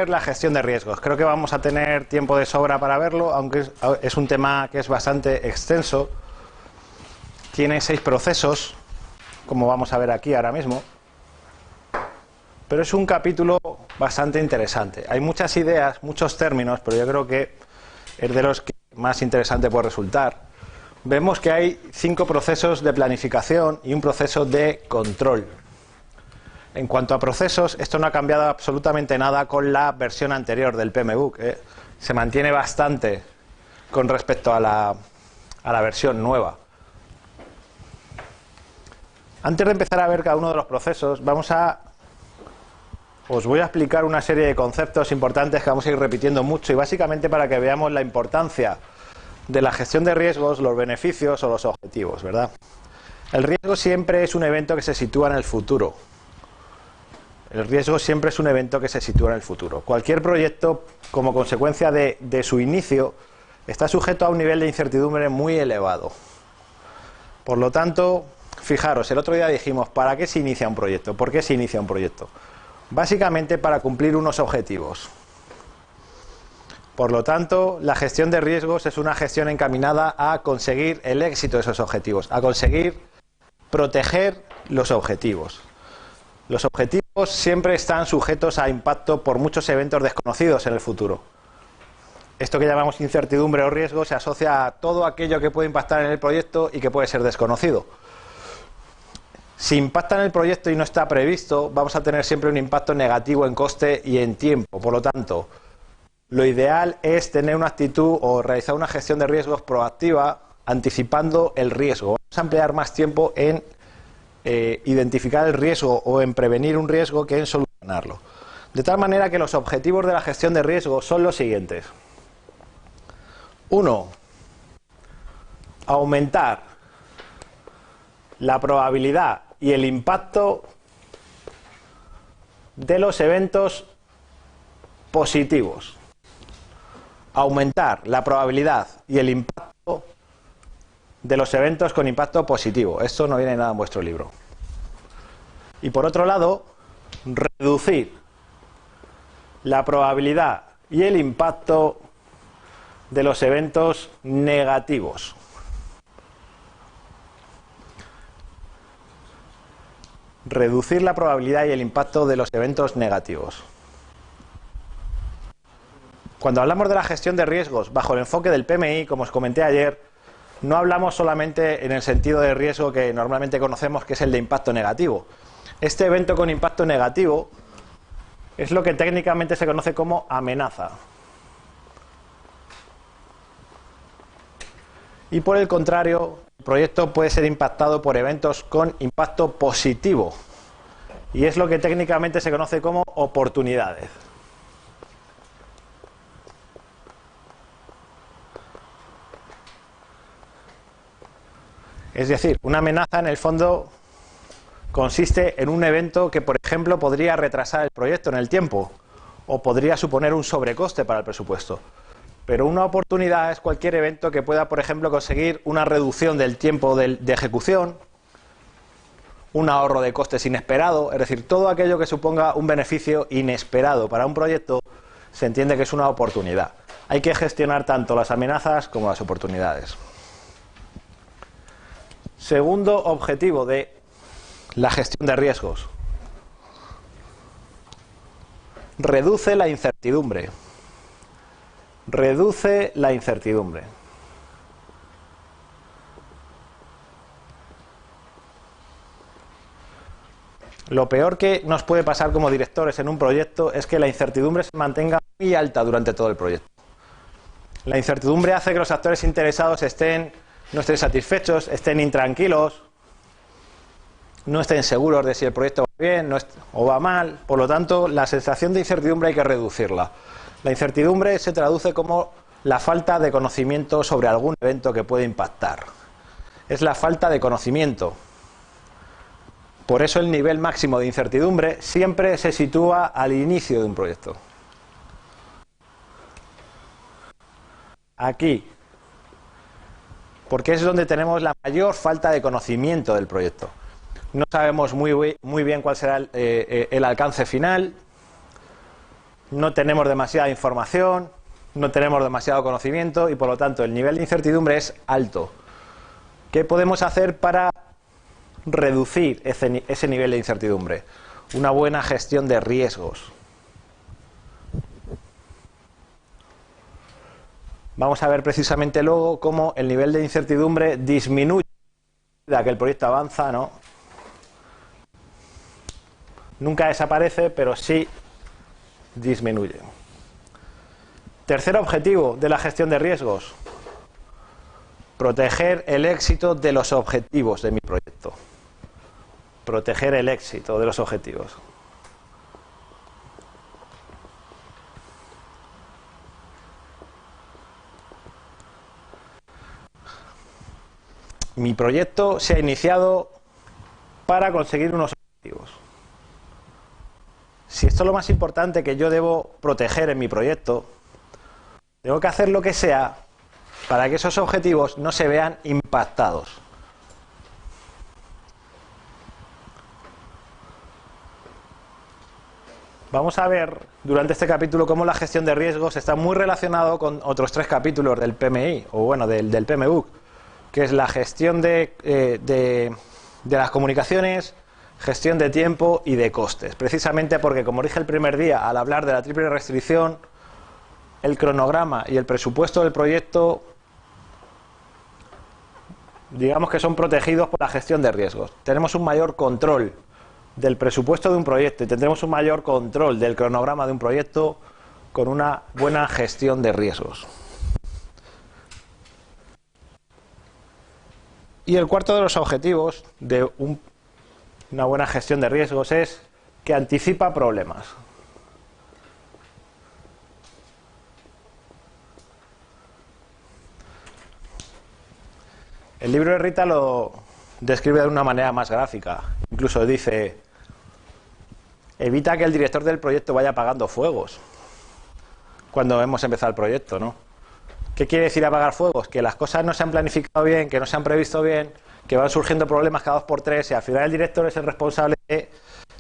ver la gestión de riesgos. Creo que vamos a tener tiempo de sobra para verlo, aunque es un tema que es bastante extenso. Tiene 6 procesos, como vamos a ver aquí ahora mismo. Pero es un capítulo bastante interesante. Hay muchas ideas, muchos términos, pero yo creo que es de los que más interesante puede resultar. Vemos que hay 5 procesos de planificación y un proceso de control. En cuanto a procesos, esto no ha cambiado absolutamente nada con la versión anterior del PMBOK. Se mantiene bastante con respecto a la versión nueva. Antes de empezar a ver cada uno de los procesos, os voy a explicar una serie de conceptos importantes que vamos a ir repitiendo mucho y básicamente para que veamos la importancia de la gestión de riesgos, los beneficios o los objetivos, ¿verdad? El riesgo siempre es un evento que se sitúa en el futuro. El riesgo siempre es un evento que se sitúa en el futuro. Cualquier proyecto, como consecuencia de su inicio, está sujeto a un nivel de incertidumbre muy elevado. Por lo tanto, fijaros, el otro día dijimos, ¿para qué se inicia un proyecto? ¿Por qué se inicia un proyecto? Básicamente para cumplir unos objetivos. Por lo tanto, la gestión de riesgos es una gestión encaminada a conseguir el éxito de esos objetivos, a conseguir proteger los objetivos. Los objetivos siempre están sujetos a impacto por muchos eventos desconocidos en el futuro. Esto que llamamos incertidumbre o riesgo se asocia a todo aquello que puede impactar en el proyecto y que puede ser desconocido. Si impacta en el proyecto y no está previsto, vamos a tener siempre un impacto negativo en coste y en tiempo. Por lo tanto, lo ideal es tener una actitud o realizar una gestión de riesgos proactiva, anticipando el riesgo. Vamos a emplear más tiempo en identificar el riesgo o en prevenir un riesgo que en solucionarlo. De tal manera que los objetivos de la gestión de riesgos son los siguientes. 1. Aumentar la probabilidad y el impacto de los eventos positivos. Aumentar la probabilidad y el impacto de los eventos con impacto positivo. Esto no viene nada en vuestro libro. Y por otro lado, reducir la probabilidad y el impacto de los eventos negativos. Reducir la probabilidad y el impacto de los eventos negativos. Cuando hablamos de la gestión de riesgos bajo el enfoque del PMI, como os comenté ayer, no hablamos solamente en el sentido de riesgo que normalmente conocemos, que es el de impacto negativo. Este evento con impacto negativo es lo que técnicamente se conoce como amenaza. Y por el contrario, el proyecto puede ser impactado por eventos con impacto positivo. Y es lo que técnicamente se conoce como oportunidades. Es decir, una amenaza en el fondo consiste en un evento que, por ejemplo, podría retrasar el proyecto en el tiempo o podría suponer un sobrecoste para el presupuesto. Pero una oportunidad es cualquier evento que pueda, por ejemplo, conseguir una reducción del tiempo de ejecución, un ahorro de costes inesperado, es decir, todo aquello que suponga un beneficio inesperado para un proyecto se entiende que es una oportunidad. Hay que gestionar tanto las amenazas como las oportunidades. Segundo objetivo de la gestión de riesgos. Reduce la incertidumbre. Reduce la incertidumbre. Lo peor que nos puede pasar como directores en un proyecto es que la incertidumbre se mantenga muy alta durante todo el proyecto. La incertidumbre hace que los actores interesados no estén satisfechos, estén intranquilos, no estén seguros de si el proyecto va bien o va mal. Por lo tanto, la sensación de incertidumbre hay que reducirla. La incertidumbre se traduce como la falta de conocimiento sobre algún evento que puede impactar. Es la falta de conocimiento. Por eso el nivel máximo de incertidumbre siempre se sitúa al inicio de un proyecto. Aquí. Porque es donde tenemos la mayor falta de conocimiento del proyecto. No sabemos muy bien cuál será el alcance final. no tenemos demasiada información, no tenemos demasiado conocimiento y por lo tanto el nivel de incertidumbre es alto. ¿Qué podemos hacer para reducir ese nivel de incertidumbre? Una buena gestión de riesgos. Vamos a ver precisamente luego cómo el nivel de incertidumbre disminuye a medida que el proyecto avanza, ¿no? Nunca desaparece, pero sí disminuye. Tercer objetivo de la gestión de riesgos: proteger el éxito de los objetivos de mi proyecto. Proteger el éxito de los objetivos. Mi proyecto se ha iniciado para conseguir unos objetivos. Si esto es lo más importante que yo debo proteger en mi proyecto, tengo que hacer lo que sea para que esos objetivos no se vean impactados. Vamos a ver durante este capítulo cómo la gestión de riesgos está muy relacionado con otros 3 capítulos del PMI, o bueno, del PMBOK, que es la gestión de las comunicaciones, gestión de tiempo y de costes. Precisamente porque, como dije el primer día, al hablar de la triple restricción, el cronograma y el presupuesto del proyecto, digamos que son protegidos por la gestión de riesgos. Tenemos un mayor control del presupuesto de un proyecto y tendremos un mayor control del cronograma de un proyecto con una buena gestión de riesgos. Y el cuarto de los objetivos de una buena gestión de riesgos es que anticipa problemas. El libro de Rita lo describe de una manera más gráfica. Incluso dice: evita que el director del proyecto vaya apagando fuegos cuando hemos empezado el proyecto, ¿no? ¿Qué quiere decir apagar fuegos? Que las cosas no se han planificado bien, que no se han previsto bien, que van surgiendo problemas cada 2 por 3 y al final el director es el responsable de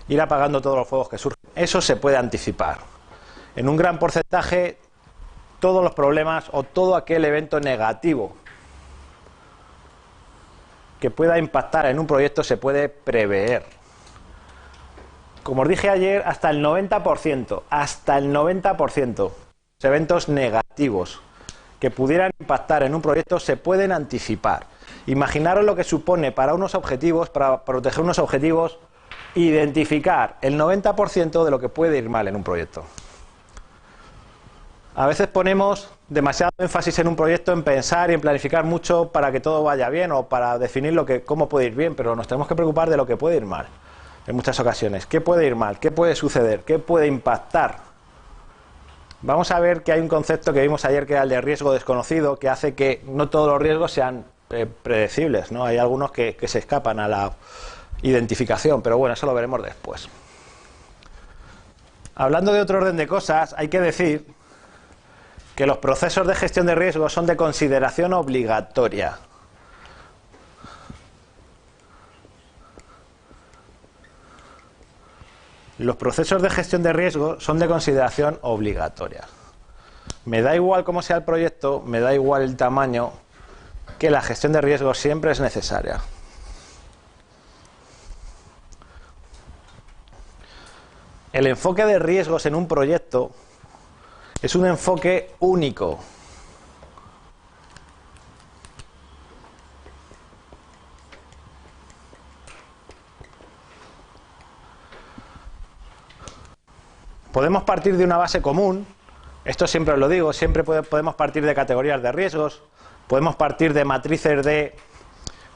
ir apagando todos los fuegos que surgen. Eso se puede anticipar. En un gran porcentaje, todos los problemas o todo aquel evento negativo que pueda impactar en un proyecto se puede prever. Como os dije ayer, hasta el 90% de los eventos negativos que pudieran impactar en un proyecto se pueden anticipar. Imaginaros lo que supone para unos objetivos, para proteger unos objetivos, identificar el 90% de lo que puede ir mal en un proyecto. A veces ponemos demasiado énfasis en un proyecto, en pensar y en planificar mucho para que todo vaya bien o para definir cómo puede ir bien, pero nos tenemos que preocupar de lo que puede ir mal en muchas ocasiones. ¿Qué puede ir mal? ¿Qué puede suceder? ¿Qué puede impactar? Vamos a ver que hay un concepto que vimos ayer que era el de riesgo desconocido, que hace que no todos los riesgos sean predecibles, ¿no? Hay algunos que se escapan a la identificación, pero bueno, eso lo veremos después. Hablando de otro orden de cosas, hay que decir que los procesos de gestión de riesgos son de consideración obligatoria. Los procesos de gestión de riesgos son de consideración obligatoria. Me da igual cómo sea el proyecto, me da igual el tamaño, que la gestión de riesgos siempre es necesaria. El enfoque de riesgos en un proyecto es un enfoque único. Podemos partir de una base común, esto siempre os lo digo, siempre podemos partir de categorías de riesgos, podemos partir de matrices de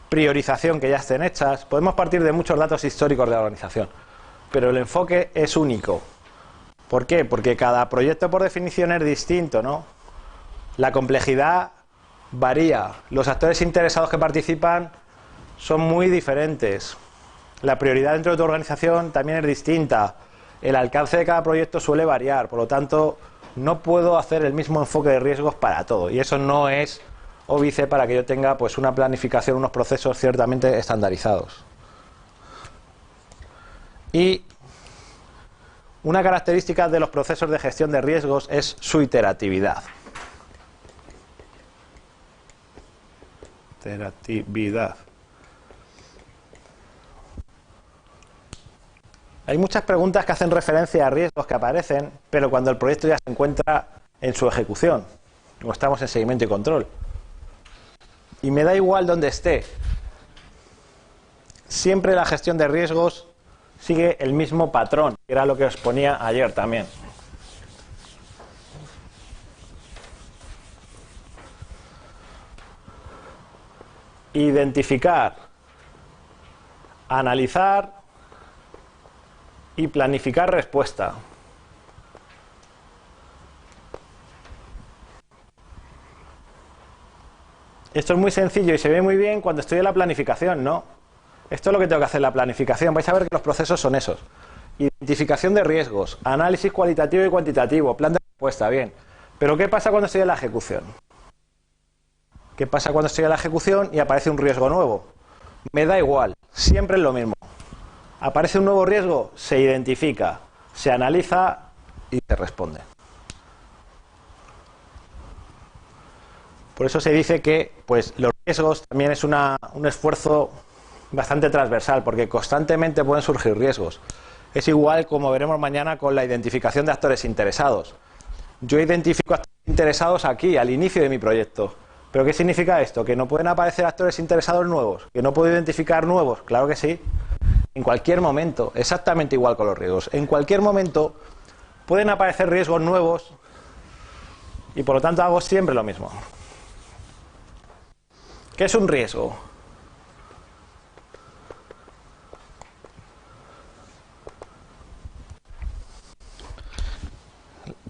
priorización que ya estén hechas, podemos partir de muchos datos históricos de la organización, pero el enfoque es único. ¿Por qué? Porque cada proyecto por definición es distinto, ¿no? La complejidad varía, los actores interesados que participan son muy diferentes, la prioridad dentro de tu organización también es distinta, el alcance de cada proyecto suele variar, por lo tanto no puedo hacer el mismo enfoque de riesgos para todo y eso no es óbice para que yo tenga pues una planificación, unos procesos ciertamente estandarizados. Y Una característica de los procesos de gestión de riesgos es su iteratividad. Iteratividad. Hay muchas preguntas que hacen referencia a riesgos que aparecen, pero cuando el proyecto ya se encuentra en su ejecución, o estamos en seguimiento y control. Y me da igual dónde esté. Siempre la gestión de riesgos sigue el mismo patrón, que era lo que os ponía ayer también. Identificar, analizar y planificar respuesta. Esto es muy sencillo y se ve muy bien cuando estoy en la planificación, ¿no? Esto es lo que tengo que hacer en la planificación. Vais a ver que los procesos son esos. Identificación de riesgos, análisis cualitativo y cuantitativo, plan de respuesta, bien. Pero ¿qué pasa cuando estoy en la ejecución? ¿Qué pasa cuando estoy en la ejecución y aparece un riesgo nuevo? Me da igual, siempre es lo mismo. Aparece un nuevo riesgo, se identifica, se analiza y se responde. Por eso se dice que pues, los riesgos también es un esfuerzo bastante transversal, porque constantemente pueden surgir riesgos. Es igual como veremos mañana con la identificación de actores interesados. Yo identifico actores interesados aquí, al inicio de mi proyecto. ¿Pero qué significa esto? ¿Que no pueden aparecer actores interesados nuevos? ¿Que no puedo identificar nuevos? Claro que sí. En cualquier momento, exactamente igual con los riesgos. En cualquier momento pueden aparecer riesgos nuevos y por lo tanto hago siempre lo mismo. ¿Qué es un riesgo?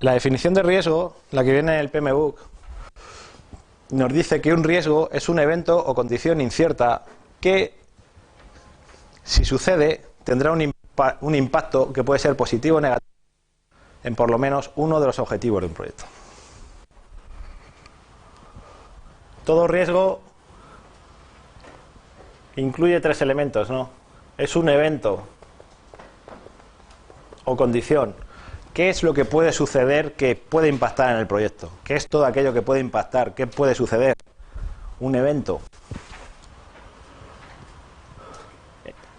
La definición de riesgo, la que viene en el PMBOK, nos dice que un riesgo es un evento o condición incierta que, si sucede, tendrá un impacto que puede ser positivo o negativo en por lo menos uno de los objetivos de un proyecto. Todo riesgo incluye tres elementos, ¿no? Es un evento o condición. ¿Qué es lo que puede suceder que puede impactar en el proyecto? ¿Qué es todo aquello que puede impactar? ¿Qué puede suceder? Un evento.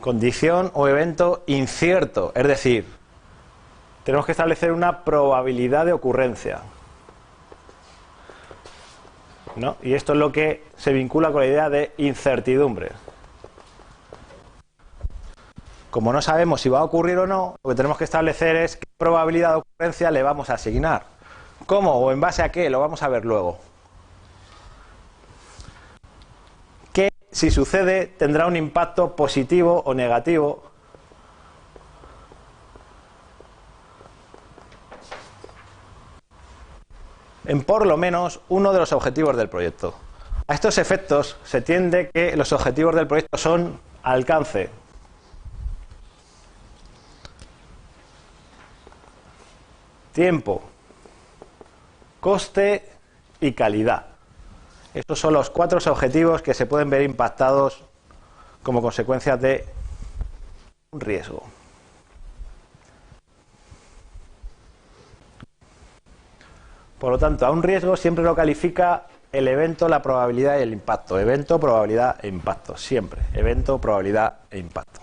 Condición o evento incierto, es decir, tenemos que establecer una probabilidad de ocurrencia, ¿no? Y esto es lo que se vincula con la idea de incertidumbre. Como no sabemos si va a ocurrir o no, lo que tenemos que establecer es qué probabilidad de ocurrencia le vamos a asignar. ¿Cómo o en base a qué? Lo vamos a ver luego. Que si sucede tendrá un impacto positivo o negativo en por lo menos uno de los objetivos del proyecto. A estos efectos se entiende que los objetivos del proyecto son alcance, tiempo, coste y calidad. Estos son los 4 objetivos que se pueden ver impactados como consecuencia de un riesgo. Por lo tanto, a un riesgo siempre lo califica el evento, la probabilidad y el impacto. Evento, probabilidad e impacto. Siempre. Evento, probabilidad e impacto.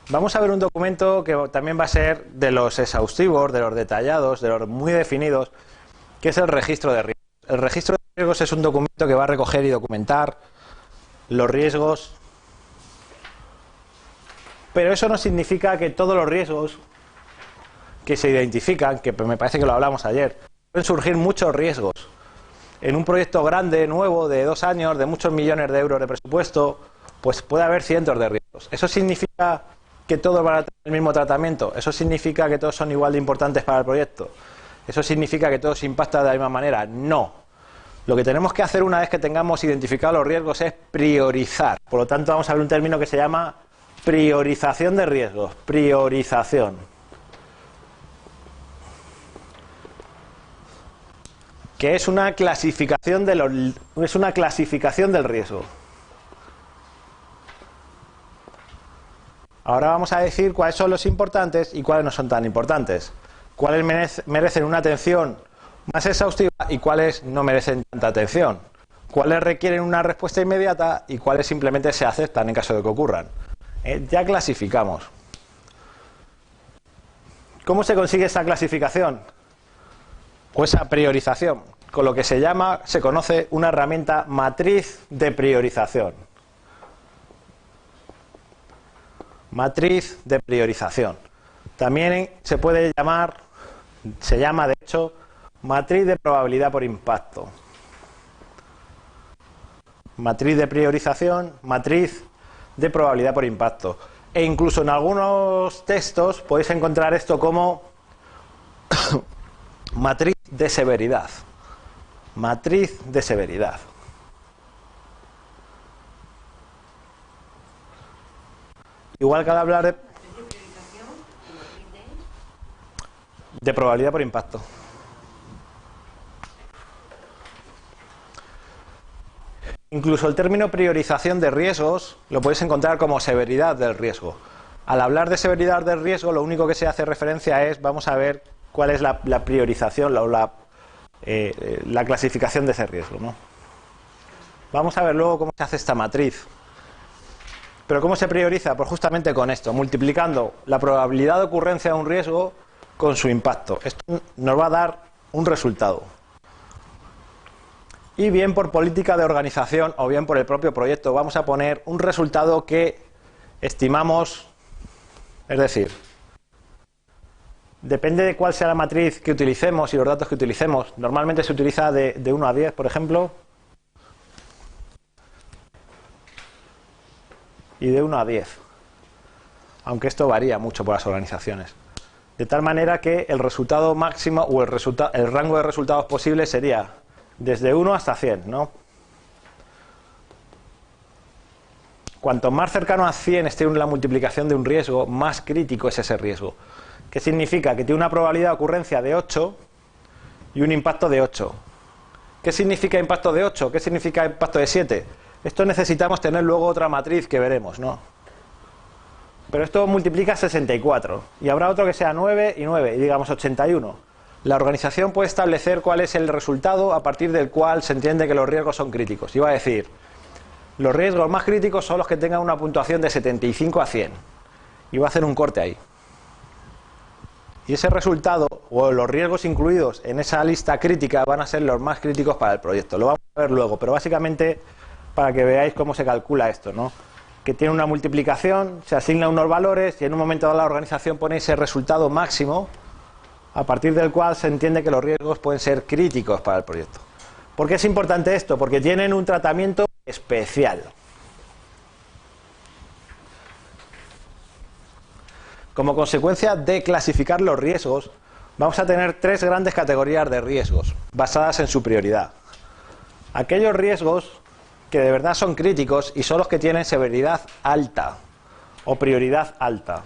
Vamos a ver un documento que también va a ser de los exhaustivos, de los detallados, de los muy definidos, que es el registro de riesgos. El registro de riesgos es un documento que va a recoger y documentar los riesgos, pero eso no significa que todos los riesgos que se identifican, que me parece que lo hablamos ayer, pueden surgir muchos riesgos. En un proyecto grande, nuevo, de 2 años, de muchos millones de euros de presupuesto, pues puede haber cientos de riesgos. ¿Eso significa que todos van a tener el mismo tratamiento? ¿Eso significa que todos son igual de importantes para el proyecto? ¿Eso significa que todos impactan de la misma manera? No. Lo que tenemos que hacer una vez que tengamos identificados los riesgos es priorizar. Por lo tanto, vamos a ver un término que se llama priorización de riesgos. Priorización. Que es una clasificación del riesgo. Ahora vamos a decir cuáles son los importantes y cuáles no son tan importantes. Cuáles merecen una atención más exhaustiva y cuáles no merecen tanta atención. Cuáles requieren una respuesta inmediata y cuáles simplemente se aceptan en caso de que ocurran. Ya clasificamos. ¿Cómo se consigue esa clasificación? O esa priorización. Con lo que se conoce una herramienta matriz de priorización. Matriz de priorización. También se llama de hecho matriz de probabilidad por impacto. Matriz de priorización, matriz de probabilidad por impacto. E incluso en algunos textos podéis encontrar esto como matriz de severidad. Matriz de severidad. Igual que al hablar de probabilidad por impacto. Incluso el término priorización de riesgos lo podéis encontrar como severidad del riesgo. Al hablar de severidad del riesgo, lo único que se hace referencia es, vamos a ver cuál es la priorización o la clasificación de ese riesgo, ¿no? Vamos a ver luego cómo se hace esta matriz. ¿Pero cómo se prioriza? Pues justamente con esto, multiplicando la probabilidad de ocurrencia de un riesgo con su impacto. Esto nos va a dar un resultado. Y bien por política de organización o bien por el propio proyecto vamos a poner un resultado que estimamos, es decir, depende de cuál sea la matriz que utilicemos y los datos que utilicemos. Normalmente se utiliza de 1 a 10, por ejemplo, y de 1 a 10, aunque esto varía mucho por las organizaciones. De tal manera que el resultado máximo o el rango de resultados posibles sería desde 1 hasta 100, ¿no? Cuanto más cercano a 100 esté la multiplicación de un riesgo, más crítico es ese riesgo. ¿Qué significa? Que tiene una probabilidad de ocurrencia de 8 y un impacto de 8. ¿Qué significa impacto de 8? ¿Qué significa impacto de 7? Esto necesitamos tener luego otra matriz que veremos, ¿no? Pero esto multiplica 64 y habrá otro que sea 9 y 9 y digamos 81. La organización puede establecer cuál es el resultado a partir del cual se entiende que los riesgos son críticos. Y va a decir, los riesgos más críticos son los que tengan una puntuación de 75 a 100. Y va a hacer un corte ahí. Y ese resultado, o los riesgos incluidos en esa lista crítica, van a ser los más críticos para el proyecto. Lo vamos a ver luego, pero básicamente para que veáis cómo se calcula esto, ¿no? Que tiene una multiplicación, se asignan unos valores y en un momento dado la organización pone ese resultado máximo a partir del cual se entiende que los riesgos pueden ser críticos para el proyecto. ¿Por qué es importante esto? Porque tienen un tratamiento especial. Como consecuencia de clasificar los riesgos, vamos a tener 3 grandes categorías de riesgos, basadas en su prioridad. Aquellos riesgos que de verdad son críticos y son los que tienen severidad alta o prioridad alta.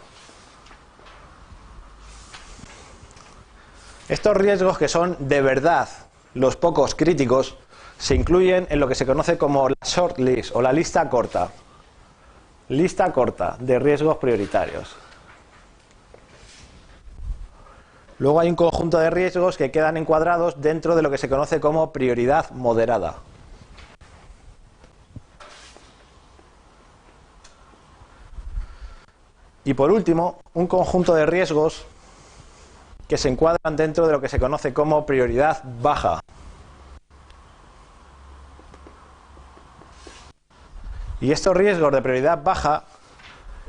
Estos riesgos que son de verdad los pocos críticos se incluyen en lo que se conoce como la short list o la lista corta. Lista corta de riesgos prioritarios. Luego hay un conjunto de riesgos que quedan encuadrados dentro de lo que se conoce como prioridad moderada. Y por último, un conjunto de riesgos que se encuadran dentro de lo que se conoce como prioridad baja. Y estos riesgos de prioridad baja,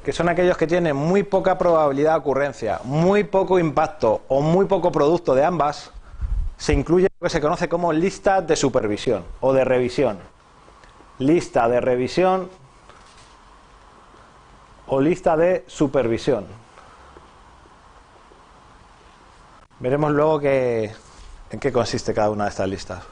que son aquellos que tienen muy poca probabilidad de ocurrencia, muy poco impacto o muy poco producto de ambas, se incluye lo que se conoce como lista de supervisión o de revisión. Lista de revisión o lista de supervisión. Veremos luego en qué consiste cada una de estas listas.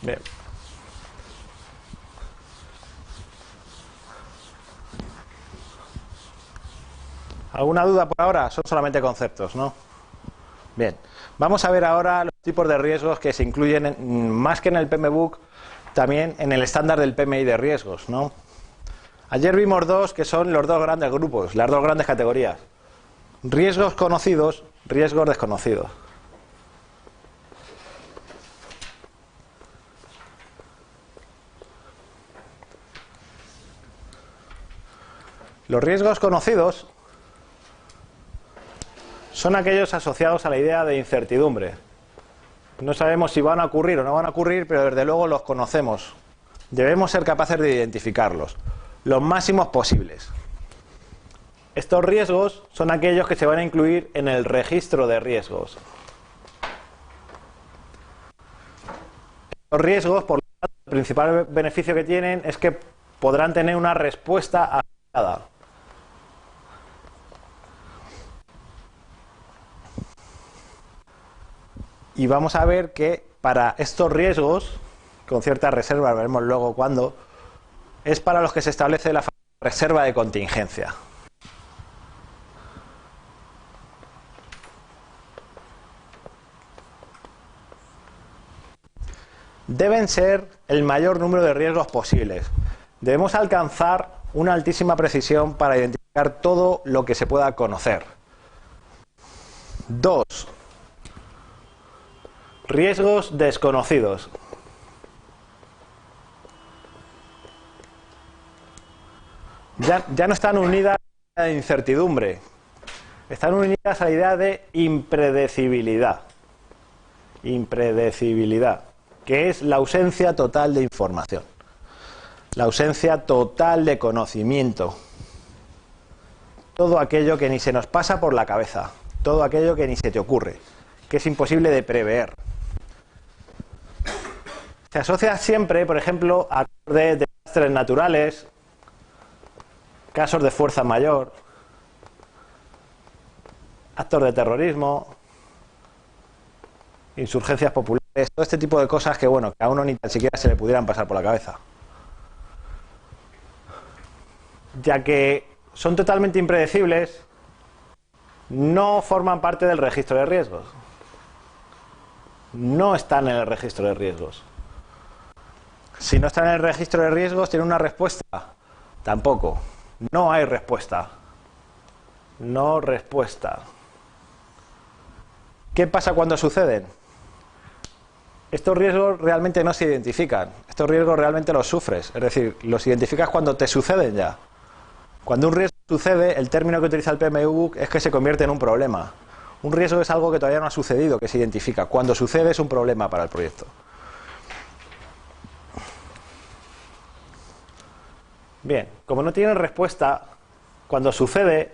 Bien. ¿Alguna duda por ahora? Son solamente conceptos, ¿no? Bien, vamos a ver ahora los tipos de riesgos que se incluyen, más que en el PMBOK, también en el estándar del PMI de riesgos, ¿no? Ayer vimos dos que son los dos grandes grupos, las dos grandes categorías. Riesgos conocidos, riesgos desconocidos. Los riesgos conocidos son aquellos asociados a la idea de incertidumbre. No sabemos si van a ocurrir o no van a ocurrir, pero desde luego los conocemos. Debemos ser capaces de identificarlos, los máximos posibles. Estos riesgos son aquellos que se van a incluir en el registro de riesgos. Los riesgos, por lo tanto, el principal beneficio que tienen es que podrán tener una respuesta adecuada. Y vamos a ver que para estos riesgos, con cierta reserva, veremos luego cuándo, es para los que se establece la reserva de contingencia. Deben ser el mayor número de riesgos posibles. Debemos alcanzar una altísima precisión para identificar todo lo que se pueda conocer. 2. Riesgos desconocidos. Ya no están unidas a la incertidumbre, están unidas a la idea de impredecibilidad. Impredecibilidad, que es la ausencia total de información, la ausencia total de conocimiento. Todo aquello que ni se nos pasa por la cabeza, todo aquello que ni se te ocurre, que es imposible de prever. Se asocia siempre, por ejemplo, a desastres naturales, casos de fuerza mayor, actos de terrorismo, insurgencias populares, todo este tipo de cosas que, bueno, que a uno ni tan siquiera se le pudieran pasar por la cabeza. Ya que son totalmente impredecibles, no forman parte del registro de riesgos. No están en el registro de riesgos. Si no están en el registro de riesgos, ¿tienen una respuesta? Tampoco. No hay respuesta. No respuesta. ¿Qué pasa cuando suceden? Estos riesgos realmente no se identifican. Estos riesgos realmente los sufres. Es decir, los identificas cuando te suceden ya. Cuando un riesgo sucede, el término que utiliza el PMBOK es que se convierte en un problema. Un riesgo es algo que todavía no ha sucedido, que se identifica. Cuando sucede es un problema para el proyecto. Bien, como no tienen respuesta, cuando sucede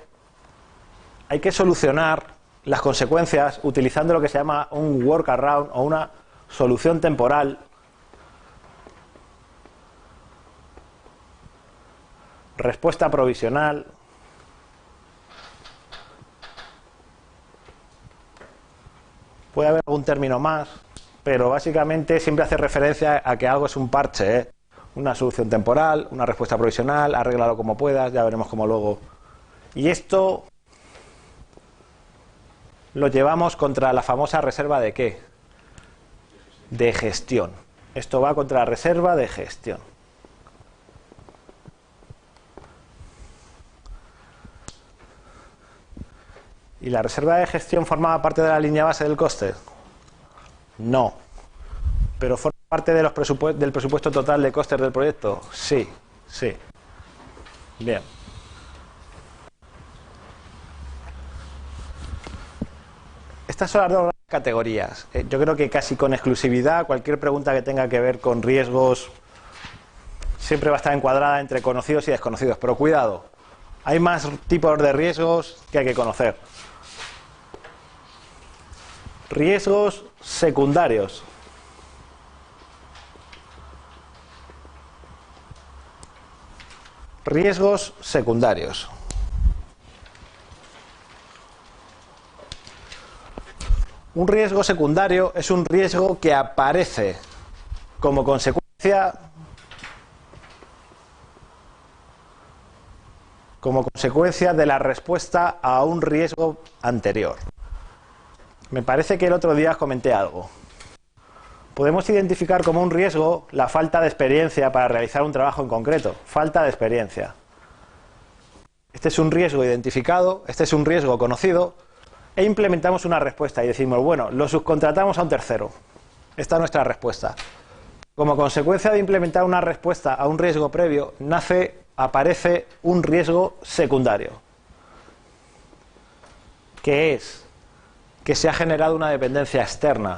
hay que solucionar las consecuencias utilizando lo que se llama un workaround o una solución temporal. Respuesta provisional. Puede haber algún término más, pero básicamente siempre hace referencia a que algo es un parche, ¿eh? Una solución temporal, una respuesta provisional, arréglalo como puedas, ya veremos cómo luego. Y esto lo llevamos contra la famosa reserva de ¿qué? De gestión. Esto va contra la reserva de gestión. ¿Y la reserva de gestión formaba parte de la línea base del coste? No. ¿Pero forma parte de del presupuesto total de costes del proyecto? Sí, sí. Bien. Estas son las dos categorías. Yo creo que casi con exclusividad cualquier pregunta que tenga que ver con riesgos siempre va a estar encuadrada entre conocidos y desconocidos. Pero cuidado, hay más tipos de riesgos que hay que conocer. Riesgos secundarios. Riesgos secundarios. Un riesgo secundario es un riesgo que aparece como consecuencia de la respuesta a un riesgo anterior. Me parece que el otro día os comenté algo. Podemos identificar como un riesgo la falta de experiencia para realizar un trabajo en concreto. Falta de experiencia. Este es un riesgo identificado, este es un riesgo conocido, e implementamos una respuesta y decimos, bueno, lo subcontratamos a un tercero. Esta es nuestra respuesta. Como consecuencia de implementar una respuesta a un riesgo previo, aparece un riesgo secundario. ¿Qué es? Que se ha generado una dependencia externa,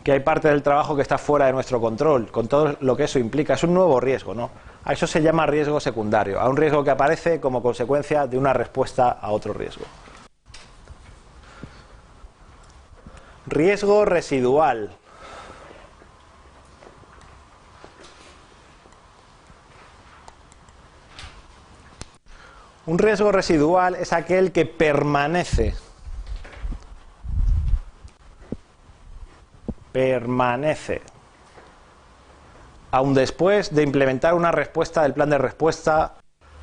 que hay parte del trabajo que está fuera de nuestro control, con todo lo que eso implica. Es un nuevo riesgo, ¿no? A eso se llama riesgo secundario, a un riesgo que aparece como consecuencia de una respuesta a otro riesgo. Riesgo residual. Un riesgo residual es aquel que permanece. Aún después de implementar una respuesta del plan de respuesta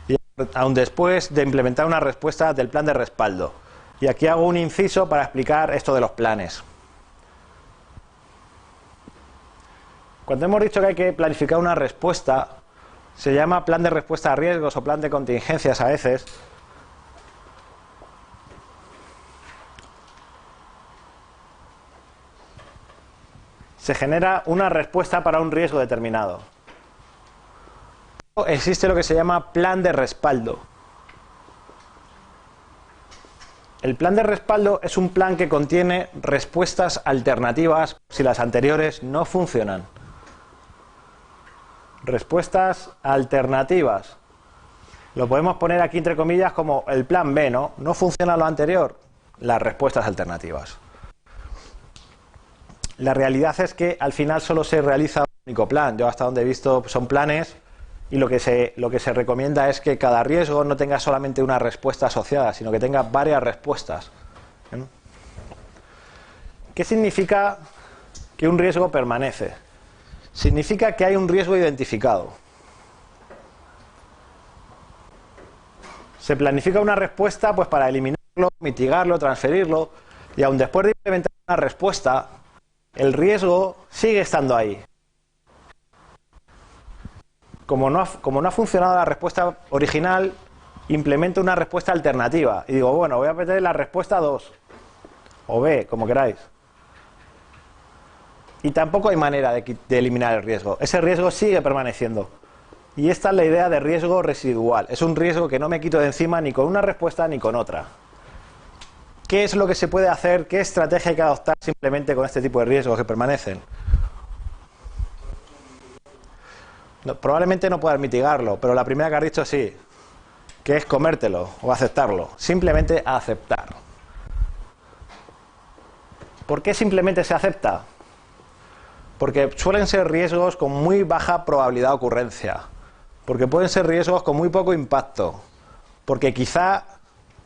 y aún después de implementar una respuesta del plan de respaldo. Y aquí hago un inciso para explicar esto de los planes. Cuando hemos dicho que hay que planificar una respuesta, se llama plan de respuesta a riesgos o plan de contingencias a veces. Se genera una respuesta para un riesgo determinado. Existe lo que se llama plan de respaldo. El plan de respaldo es un plan que contiene respuestas alternativas si las anteriores no funcionan. Respuestas alternativas. Lo podemos poner aquí entre comillas como el plan B, ¿no? No funciona lo anterior, las respuestas alternativas. La realidad es que al final solo se realiza un único plan. Yo hasta donde he visto son planes y lo que se recomienda es que cada riesgo no tenga solamente una respuesta asociada, sino que tenga varias respuestas. ¿Qué significa que un riesgo permanece? Significa que hay un riesgo identificado. Se planifica una respuesta pues para eliminarlo, mitigarlo, transferirlo, y aun después de implementar una respuesta, el riesgo sigue estando ahí. Como no ha funcionado la respuesta original, implemento una respuesta alternativa. Y digo, bueno, voy a meter la respuesta 2. O B, como queráis. Y tampoco hay manera de eliminar el riesgo. Ese riesgo sigue permaneciendo. Y esta es la idea de riesgo residual. Es un riesgo que no me quito de encima ni con una respuesta ni con otra. ¿Qué es lo que se puede hacer? ¿Qué estrategia hay que adoptar simplemente con este tipo de riesgos que permanecen? No, probablemente no puedas mitigarlo, pero la primera que has dicho sí, que es comértelo o aceptarlo. Simplemente aceptar. ¿Por qué simplemente se acepta? Porque suelen ser riesgos con muy baja probabilidad de ocurrencia. Porque pueden ser riesgos con muy poco impacto. Porque quizá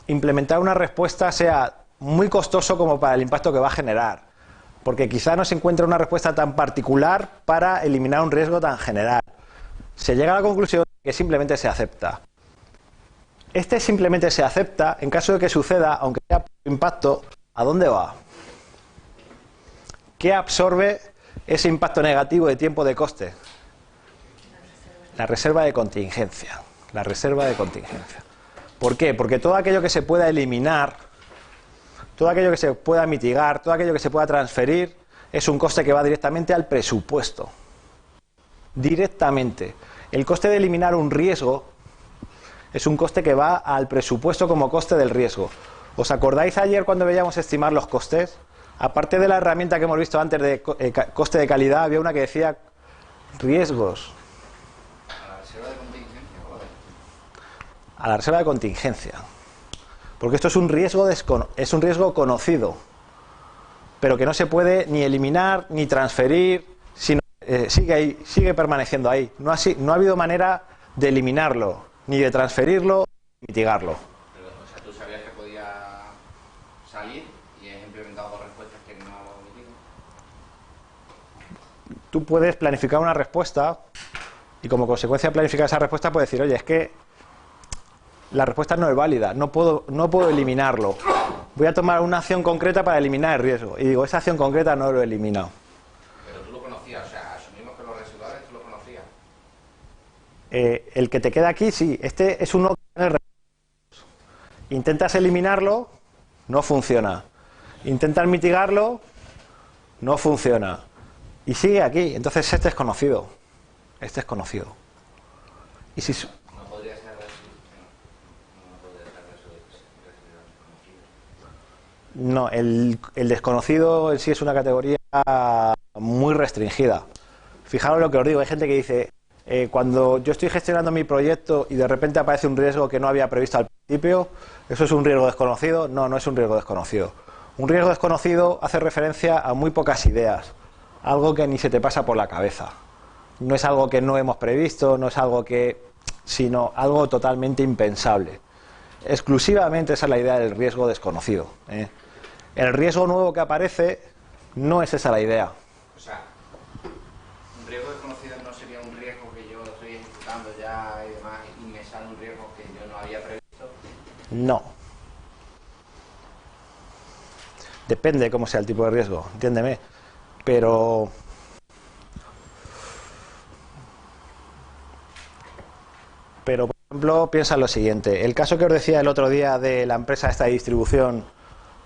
implementar una respuesta sea muy costoso como para el impacto que va a generar. Porque quizá no se encuentre una respuesta tan particular para eliminar un riesgo tan general. Se llega a la conclusión de que simplemente se acepta. Este simplemente se acepta, en caso de que suceda, aunque sea poco impacto, ¿a dónde va? ¿Qué absorbe ese impacto negativo de tiempo de coste? La reserva de contingencia. La reserva de contingencia. ¿Por qué? Porque todo aquello que se pueda eliminar, todo aquello que se pueda mitigar, todo aquello que se pueda transferir, es un coste que va directamente al presupuesto. Directamente. El coste de eliminar un riesgo es un coste que va al presupuesto como coste del riesgo. ¿Os acordáis ayer cuando veíamos estimar los costes? Aparte de la herramienta que hemos visto antes de coste de calidad, había una que decía riesgos. A la reserva de contingencia. Porque esto es un riesgo conocido, pero que no se puede ni eliminar ni transferir, sino sigue permaneciendo ahí. No ha habido manera de eliminarlo, ni de transferirlo, ni mitigarlo. Pero, o sea, ¿tú sabías que podía salir y has implementado dos respuestas que no lo mitigan? Tú puedes planificar una respuesta y como consecuencia de planificar esa respuesta puedes decir, oye, es que la respuesta no es válida, no puedo eliminarlo, voy a tomar una acción concreta para eliminar el riesgo. Y digo, esa acción concreta no lo he eliminado. Pero tú lo conocías, o sea, asumimos que los residuales tú lo conocías. El que te queda aquí, sí. Este es uno que tiene riesgos. Intentas eliminarlo, no funciona. Intentas mitigarlo, no funciona. Y sigue aquí. Entonces este es conocido. Este es conocido. Y si... No podría ser no podría ser desconocido. No, el desconocido en sí es una categoría muy restringida. Fijaros lo que os digo, hay gente que dice, cuando yo estoy gestionando mi proyecto y de repente aparece un riesgo que no había previsto al principio, ¿eso es un riesgo desconocido? No, no es un riesgo desconocido. Un riesgo desconocido hace referencia a muy pocas ideas, algo que ni se te pasa por la cabeza. No es algo que no hemos previsto, no es algo que... sino algo totalmente impensable. Exclusivamente esa es la idea del riesgo desconocido. El riesgo nuevo que aparece no es esa la idea. O sea, un riesgo desconocido no sería un riesgo que yo estoy ejecutando ya y demás y me sale un riesgo que yo no había previsto. No. Depende de cómo sea el tipo de riesgo, entiéndeme. Pero... por ejemplo, piensa en lo siguiente. El caso que os decía el otro día de la empresa esta de distribución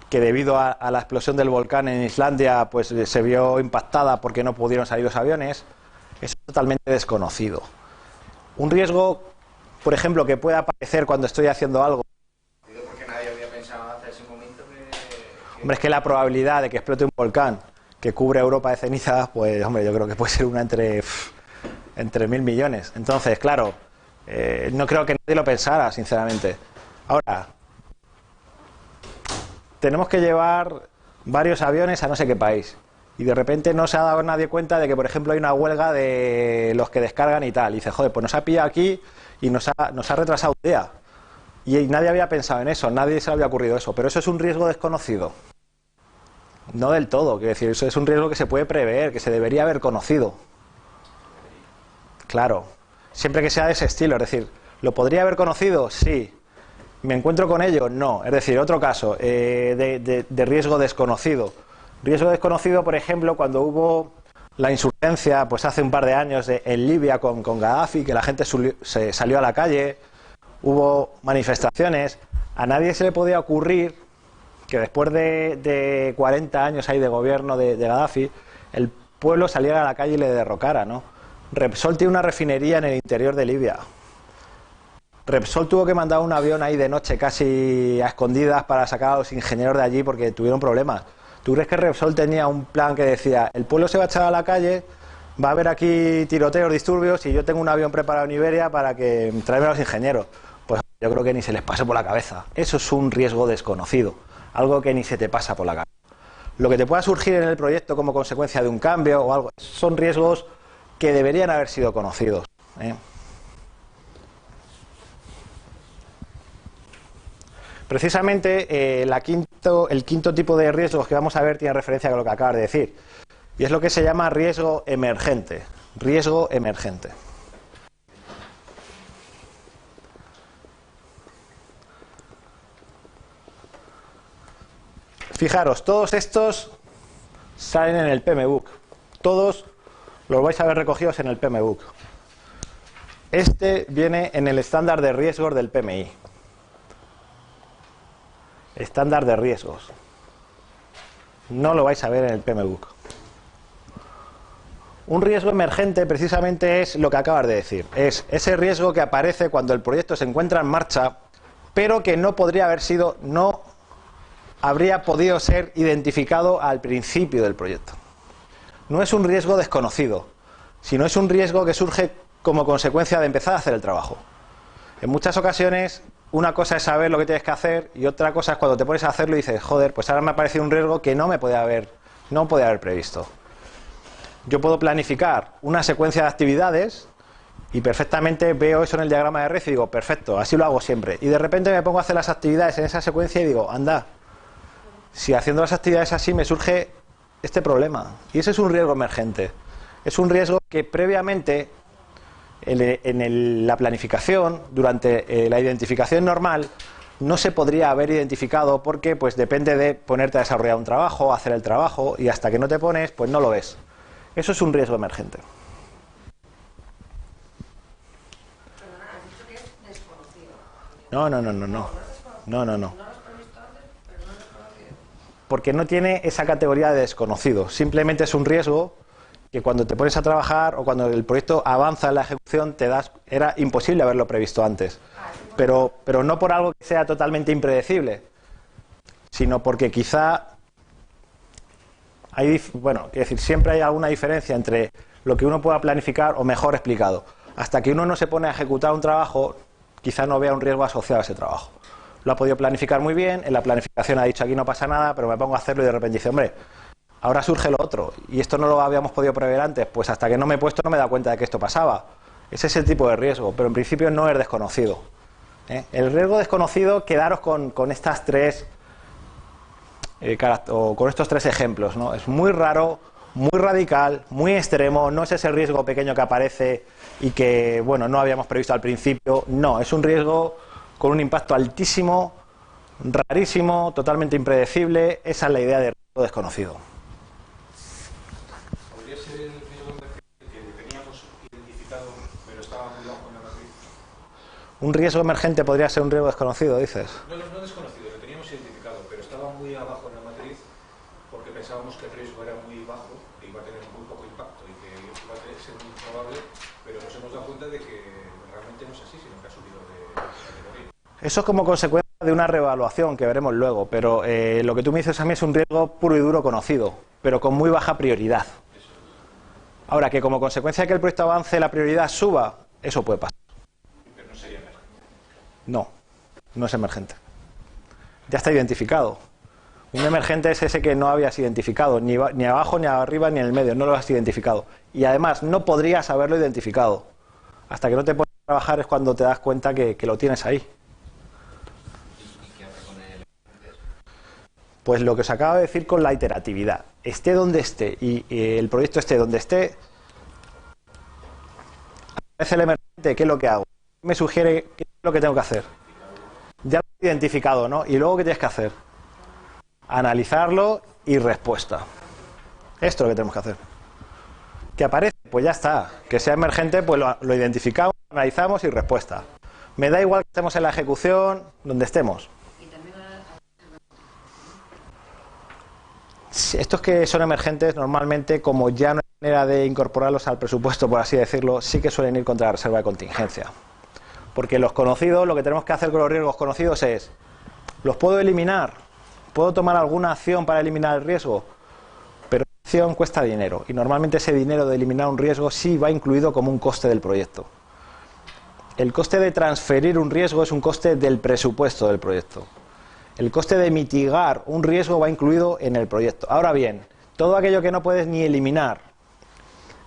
que debido a la explosión del volcán en Islandia pues se vio impactada porque no pudieron salir los aviones, es totalmente desconocido. Un riesgo, por ejemplo, que pueda aparecer cuando estoy haciendo algo. Porque nadie había pensado hasta ese momento que... Hombre, es que la probabilidad de que explote un volcán que cubre Europa de cenizas, pues hombre, yo creo que puede ser una entre 1.000 millones. Entonces, claro, no creo que nadie lo pensara, sinceramente. Ahora, tenemos que llevar varios aviones a no sé qué país y de repente no se ha dado nadie cuenta de que, por ejemplo, hay una huelga de los que descargan y tal. Y dice, joder, pues nos ha pillado aquí y nos ha retrasado un día. Y nadie había pensado en eso, nadie se le había ocurrido eso. Pero eso es un riesgo desconocido. No del todo, quiero decir, eso es un riesgo que se puede prever, que se debería haber conocido. Claro, siempre que sea de ese estilo, es decir, ¿lo podría haber conocido? Sí. ¿Me encuentro con ello? No. Es decir, otro caso de riesgo desconocido. Riesgo desconocido, por ejemplo, cuando hubo la insurgencia, pues hace un par de años en Libia con Gaddafi, que la gente se salió a la calle, hubo manifestaciones, a nadie se le podía ocurrir que después de 40 años ahí de gobierno de Gaddafi, el pueblo saliera a la calle y le derrocara, ¿no? Repsol tiene una refinería en el interior de Libia. Repsol tuvo que mandar un avión ahí de noche casi a escondidas para sacar a los ingenieros de allí porque tuvieron problemas. ¿Tú crees que Repsol tenía un plan que decía, el pueblo se va a echar a la calle, va a haber aquí tiroteos, disturbios y yo tengo un avión preparado en Iberia para que traigan a los ingenieros? Pues yo creo que ni se les pasó por la cabeza. Eso es un riesgo desconocido, algo que ni se te pasa por la cabeza. Lo que te pueda surgir en el proyecto como consecuencia de un cambio o algo, son riesgos que deberían haber sido conocidos. Precisamente el quinto tipo de riesgos que vamos a ver tiene referencia con lo que acabas de decir, y es lo que se llama riesgo emergente. Riesgo emergente. Fijaros, todos estos salen en el PMBOK. Todos los vais a ver recogidos en el PMBOK. Este viene en el estándar de riesgos del PMI. Estándar de riesgos. No lo vais a ver en el PMBOK. Un riesgo emergente precisamente es lo que acabas de decir. Es ese riesgo que aparece cuando el proyecto se encuentra en marcha, pero que no podría haber sido, no habría podido ser identificado al principio del proyecto. No es un riesgo desconocido, sino es un riesgo que surge como consecuencia de empezar a hacer el trabajo. En muchas ocasiones, una cosa es saber lo que tienes que hacer y otra cosa es cuando te pones a hacerlo y dices, joder, pues ahora me ha aparecido un riesgo que no podía haber previsto. Yo puedo planificar una secuencia de actividades y perfectamente veo eso en el diagrama de red y digo, perfecto, así lo hago siempre. Y de repente me pongo a hacer las actividades en esa secuencia y digo, anda, si haciendo las actividades así me surge este problema. Y ese es un riesgo emergente. Es un riesgo que previamente en la planificación, durante la identificación normal, no se podría haber identificado porque pues depende de ponerte a desarrollar un trabajo, hacer el trabajo, y hasta que no te pones, pues no lo ves. Eso es un riesgo emergente. Perdona, has dicho que es desconocido. No. No es desconocido. No. No lo has previsto antes, pero no es desconocido. Porque no tiene esa categoría de desconocido. Simplemente es un riesgo que cuando te pones a trabajar o cuando el proyecto avanza en la ejecución era imposible haberlo previsto antes. Pero no por algo que sea totalmente impredecible, sino porque quizá quiero decir, siempre hay alguna diferencia entre lo que uno pueda planificar o, mejor explicado, hasta que uno no se pone a ejecutar un trabajo, quizá no vea un riesgo asociado a ese trabajo. Lo ha podido planificar muy bien, en la planificación ha dicho aquí no pasa nada, pero me pongo a hacerlo y de repente dice, hombre, ahora surge lo otro, y esto no lo habíamos podido prever antes, pues hasta que no me he puesto no me he dado cuenta de que esto pasaba. Ese es el tipo de riesgo, pero en principio no es desconocido. El riesgo desconocido, quedaros con estas tres o con estos tres ejemplos, ¿no? Es muy raro, muy radical, muy extremo, no es ese riesgo pequeño que aparece y que bueno, no habíamos previsto al principio, no, es un riesgo con un impacto altísimo, rarísimo, totalmente impredecible. Esa es la idea de riesgo desconocido. ¿Podría ser el riesgo que teníamos identificado pero estaba muy bajo en la matriz? ¿Un riesgo emergente podría ser un riesgo desconocido, dices? No desconocido, lo teníamos identificado, pero estaba muy abajo en la matriz porque pensábamos que el riesgo era muy bajo, que iba a tener muy poco impacto y que iba a ser muy improbable, pero nos hemos dado cuenta de que realmente no es así, sino que ha subido de categoría. Eso es como consecuencia de una reevaluación que veremos luego, pero lo que tú me dices a mí es un riesgo puro y duro conocido, pero con muy baja prioridad. Ahora, que como consecuencia de que el proyecto avance la prioridad suba, eso puede pasar. Pero no sería emergente. No es emergente. Ya está identificado. Un emergente es ese que no habías identificado, ni abajo, ni arriba, ni en el medio, no lo has identificado. Y además no podrías haberlo identificado. Hasta que no te pones a trabajar es cuando te das cuenta que lo tienes ahí. ¿Y qué hace con el emergente? Pues lo que os acabo de decir con la iteratividad. Esté donde esté y el proyecto esté donde esté, aparece el emergente, ¿qué es lo que hago? Me sugiere qué es lo que tengo que hacer. Ya lo he identificado, ¿no? Y luego, ¿qué tienes que hacer? Analizarlo y respuesta. Esto es lo que tenemos que hacer. ¿Que aparece? Pues ya está. Que sea emergente, pues lo identificamos, analizamos y respuesta. Me da igual que estemos en la ejecución, donde estemos. Y también Estos que son emergentes, normalmente, como ya no hay manera de incorporarlos al presupuesto, por así decirlo, sí que suelen ir contra la reserva de contingencia. Porque los conocidos, lo que tenemos que hacer con los riesgos conocidos es, ¿los puedo eliminar? ¿Puedo tomar alguna acción para eliminar el riesgo? Pero la acción cuesta dinero, y normalmente ese dinero de eliminar un riesgo sí va incluido como un coste del proyecto. El coste de transferir un riesgo es un coste del presupuesto del proyecto. El coste de mitigar un riesgo va incluido en el proyecto. Ahora bien, todo aquello que no puedes ni eliminar,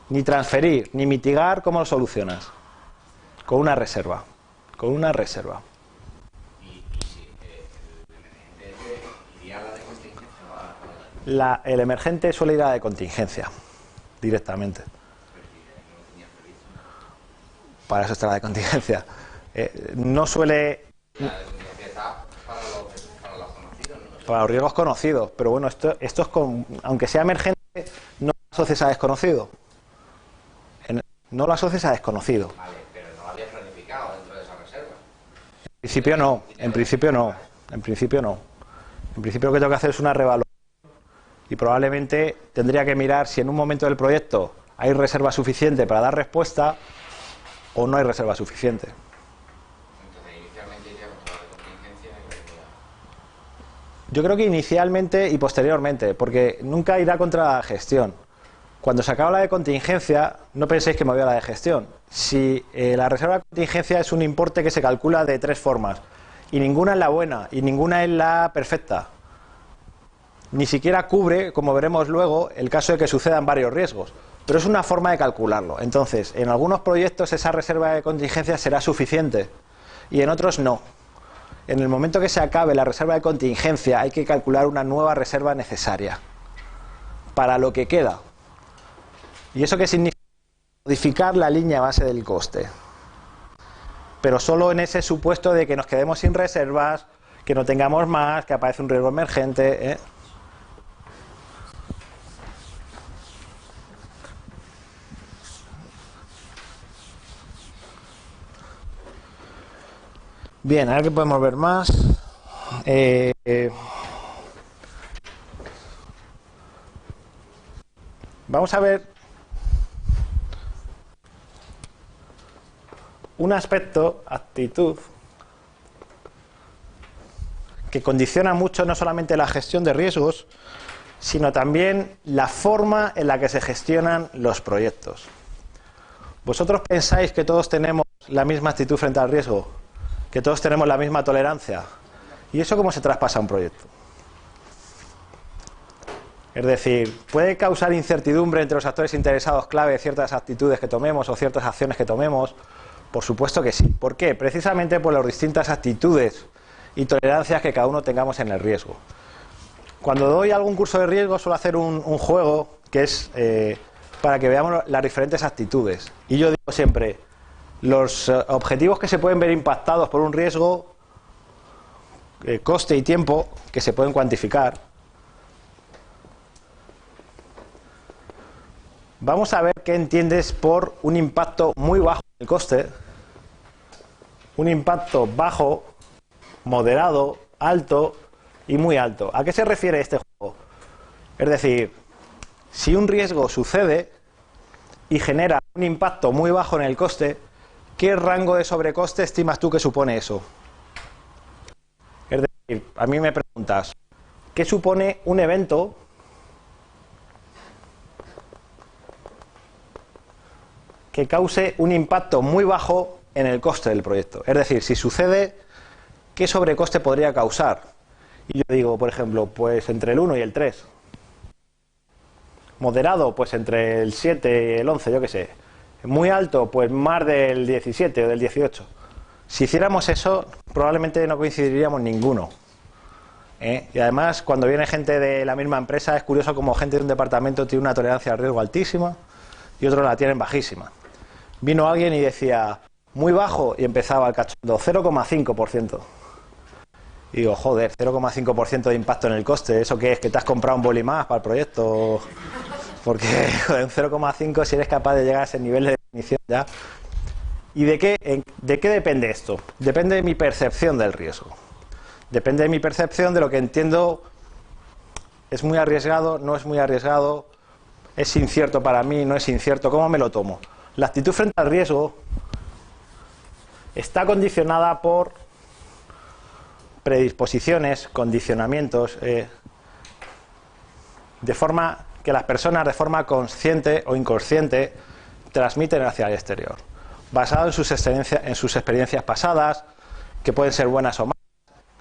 ni transferir, ni mitigar, ¿cómo lo solucionas? Con una reserva. Con una reserva. Y si el emergente iría a la de contingencia o a la El emergente suele ir a la de contingencia, directamente. no tenía previsto? Para eso está la de contingencia. No suele... La de contingencia está para los conocidos, ¿no? Para los riesgos conocidos, pero bueno, esto es aunque sea emergente, no lo asocies a desconocido. No lo asocies a desconocido. Vale, pero no lo habías planificado dentro de esa reserva. En principio no, en principio no, en principio no. En principio lo que tengo que hacer es una reevaluación y probablemente tendría que mirar si en un momento del proyecto hay reserva suficiente para dar respuesta o no hay reserva suficiente. Entonces, inicialmente iría contra la de contingencia y luego ya... Yo creo que inicialmente y posteriormente, porque nunca irá contra la gestión. Cuando se acaba la de contingencia, no penséis que me voy a la de gestión. Si la reserva de contingencia es un importe que se calcula de tres formas, y ninguna es la buena, y ninguna es la perfecta. Ni siquiera cubre, como veremos luego, el caso de que sucedan varios riesgos. Pero es una forma de calcularlo. Entonces, en algunos proyectos esa reserva de contingencia será suficiente, y en otros no. En el momento que se acabe la reserva de contingencia, hay que calcular una nueva reserva necesaria para lo que queda. ¿Y eso qué significa? Modificar la línea base del coste. Pero solo en ese supuesto de que nos quedemos sin reservas que no tengamos más, que aparece un riesgo emergente, ¿eh? Bien, a ver qué podemos ver más. Vamos a ver un aspecto, actitud, que condiciona mucho no solamente la gestión de riesgos, sino también la forma en la que se gestionan los proyectos. ¿Vosotros pensáis que todos tenemos la misma actitud frente al riesgo? ¿Que todos tenemos la misma tolerancia? ¿Y eso cómo se traspasa a un proyecto? Es decir, ¿puede causar incertidumbre entre los actores interesados clave ciertas actitudes que tomemos o ciertas acciones que tomemos? Por supuesto que sí. ¿Por qué? Precisamente por las distintas actitudes y tolerancias que cada uno tengamos en el riesgo. Cuando doy algún curso de riesgo suelo hacer un juego que es para que veamos las diferentes actitudes. Y yo digo siempre, los objetivos que se pueden ver impactados por un riesgo, coste y tiempo, que se pueden cuantificar. Vamos a ver qué entiendes por un impacto muy bajo en el coste, un impacto bajo, moderado, alto y muy alto. ¿A qué se refiere este juego? Es decir, si un riesgo sucede y genera un impacto muy bajo en el coste, ¿qué rango de sobrecoste estimas tú que supone eso? Es decir, a mí me preguntas, ¿qué supone un evento que cause un impacto muy bajo en el coste del proyecto? Es decir, si sucede, ¿qué sobrecoste podría causar? Y yo digo, por ejemplo, pues entre el 1 y el 3. Moderado, pues entre el 7 y el 11, yo qué sé. Muy alto, pues más del 17 o del 18. Si hiciéramos eso, probablemente no coincidiríamos ninguno. Y además, cuando viene gente de la misma empresa, es curioso como gente de un departamento tiene una tolerancia al riesgo altísima y otros la tienen bajísima. Vino alguien y decía, muy bajo, y empezaba el cachondo, 0,5%. Y digo, joder, 0,5% de impacto en el coste, ¿eso qué es? ¿Que te has comprado un boli más para el proyecto? Porque joder, un 0,5 si eres capaz de llegar a ese nivel de definición ya. ¿Y de qué depende esto? Depende de mi percepción del riesgo. Depende de mi percepción de lo que entiendo. ¿Es muy arriesgado? ¿No es muy arriesgado? ¿Es incierto para mí? ¿No es incierto? ¿Cómo me lo tomo? La actitud frente al riesgo está condicionada por predisposiciones, condicionamientos, de forma que las personas de forma consciente o inconsciente transmiten hacia el exterior, basado en sus experiencias pasadas, que pueden ser buenas o malas.